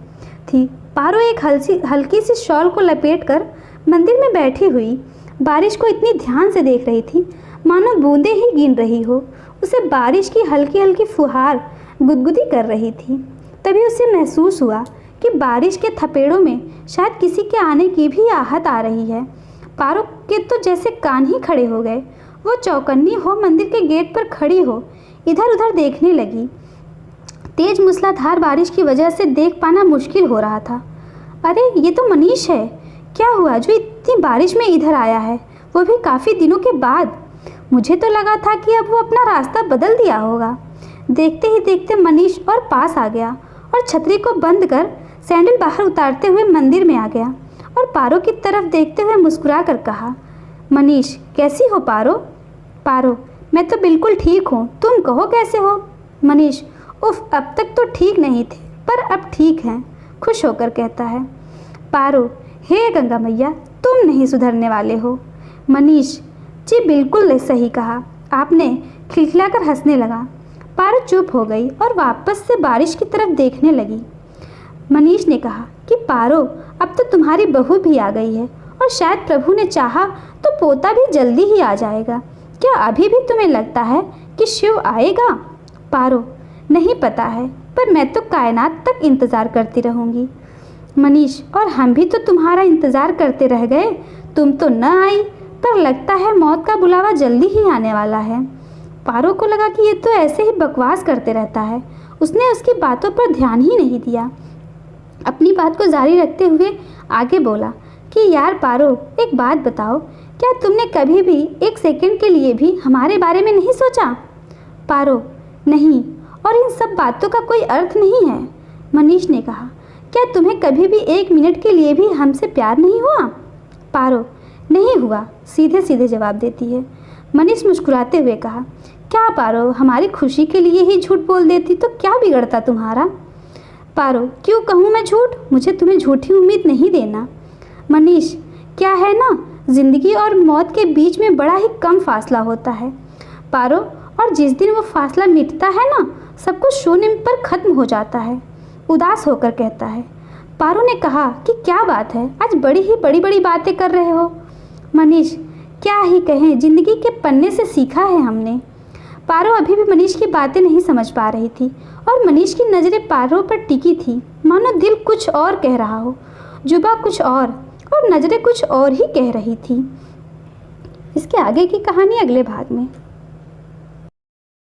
थी। पारो एक हल्की सी शॉल को लपेटकर मंदिर में बैठी हुई बारिश को इतनी ध्यान से देख रही थी मानो बूंदें ही गिन रही हो। उसे बारिश की हल्की हल्की फुहार गुदगुदी कर रही थी। तभी उसे महसूस हुआ कि बारिश के थपेड़ों में शायद किसी के आने की भी आहट आ रही है। पारो के तो जैसे कान ही खड़े हो गए। वो चौकन्नी हो मंदिर के गेट पर खड़ी हो इधर उधर देखने लगी। तेज मूसलाधार बारिश की वजह से देख पाना मुश्किल हो रहा था। अरे, ये तो मनीष है। क्या हुआ जो इतनी बारिश में इधर आया है, वो भी काफ़ी दिनों के बाद? मुझे तो लगा था कि अब वो अपना रास्ता बदल दिया होगा। देखते ही देखते मनीष और पास आ गया और छतरी को बंद कर सैंडल बाहर उतारते हुए मंदिर में आ गया और पारो की तरफ देखते हुए मुस्कुरा कर कहा, मनीष, कैसी हो पारो? पारो, मैं तो बिल्कुल ठीक हूँ, तुम कहो कैसे हो? मनीष, उफ, अब तक तो ठीक नहीं थे पर अब ठीक हैं, खुश होकर कहता है। पारो, हे गंगा मैया, तुम नहीं सुधरने वाले हो। मनीष, जी बिल्कुल सही कहा आपने, खिलखिलाकर हंसने लगा। पारो चुप हो गई और वापस से बारिश की तरफ देखने लगी। मनीष ने कहा कि पारो, अब तो तुम्हारी बहू भी आ गई है और शायद प्रभु ने चाहा तो पोता भी जल्दी ही आ जाएगा। क्या अभी भी तुम्हें लगता है कि शिव आएगा? पारो, नहीं पता है, पर मैं तो कायनात तक इंतज़ार करती रहूँगी। मनीष, और हम भी तो तुम्हारा इंतज़ार करते रह गए, तुम तो न आई, पर लगता है मौत का बुलावा जल्दी ही आने वाला है। पारो को लगा कि ये तो ऐसे ही बकवास करते रहता है। उसने उसकी बातों पर ध्यान ही नहीं दिया। अपनी बात को जारी रखते हुए आगे बोला कि यार पारो, एक बात बताओ, क्या तुमने कभी भी एक सेकंड के लिए भी हमारे बारे में नहीं सोचा? पारो, नहीं, और इन सब बातों का कोई अर्थ नहीं है। मनीष ने कहा, क्या तुम्हें कभी भी 1 मिनट के लिए भी हमसे प्यार नहीं हुआ? पारो, नहीं हुआ, सीधे सीधे जवाब देती है। मनीष मुस्कुराते हुए कहा, क्या पारो, हमारी खुशी के लिए ही झूठ बोल देती तो क्या बिगड़ता तुम्हारा? पारो, क्यों कहूँ मैं झूठ? मुझे तुम्हें झूठी उम्मीद नहीं देना। मनीष, क्या है ना, जिंदगी और मौत के बीच में बड़ा ही कम फासला होता है पारो, और जिस दिन वो फासला मिटता है ना, सब कुछ शून्य पर खत्म हो जाता है। उदास होकर कहता है। पारो ने कहा कि क्या बात है, आज बड़ी बड़ी बातें कर रहे हो? मनीष, क्या ही कहें, जिंदगी के पन्ने से सीखा है हमने। पारो अभी भी मनीष की बातें नहीं समझ पा रही थी और मनीष की नज़रें पारो पर टिकी थी, मानो दिल कुछ और कह रहा हो, जुबा कुछ और नज़रें कुछ और ही कह रही थी। इसके आगे की कहानी अगले भाग में।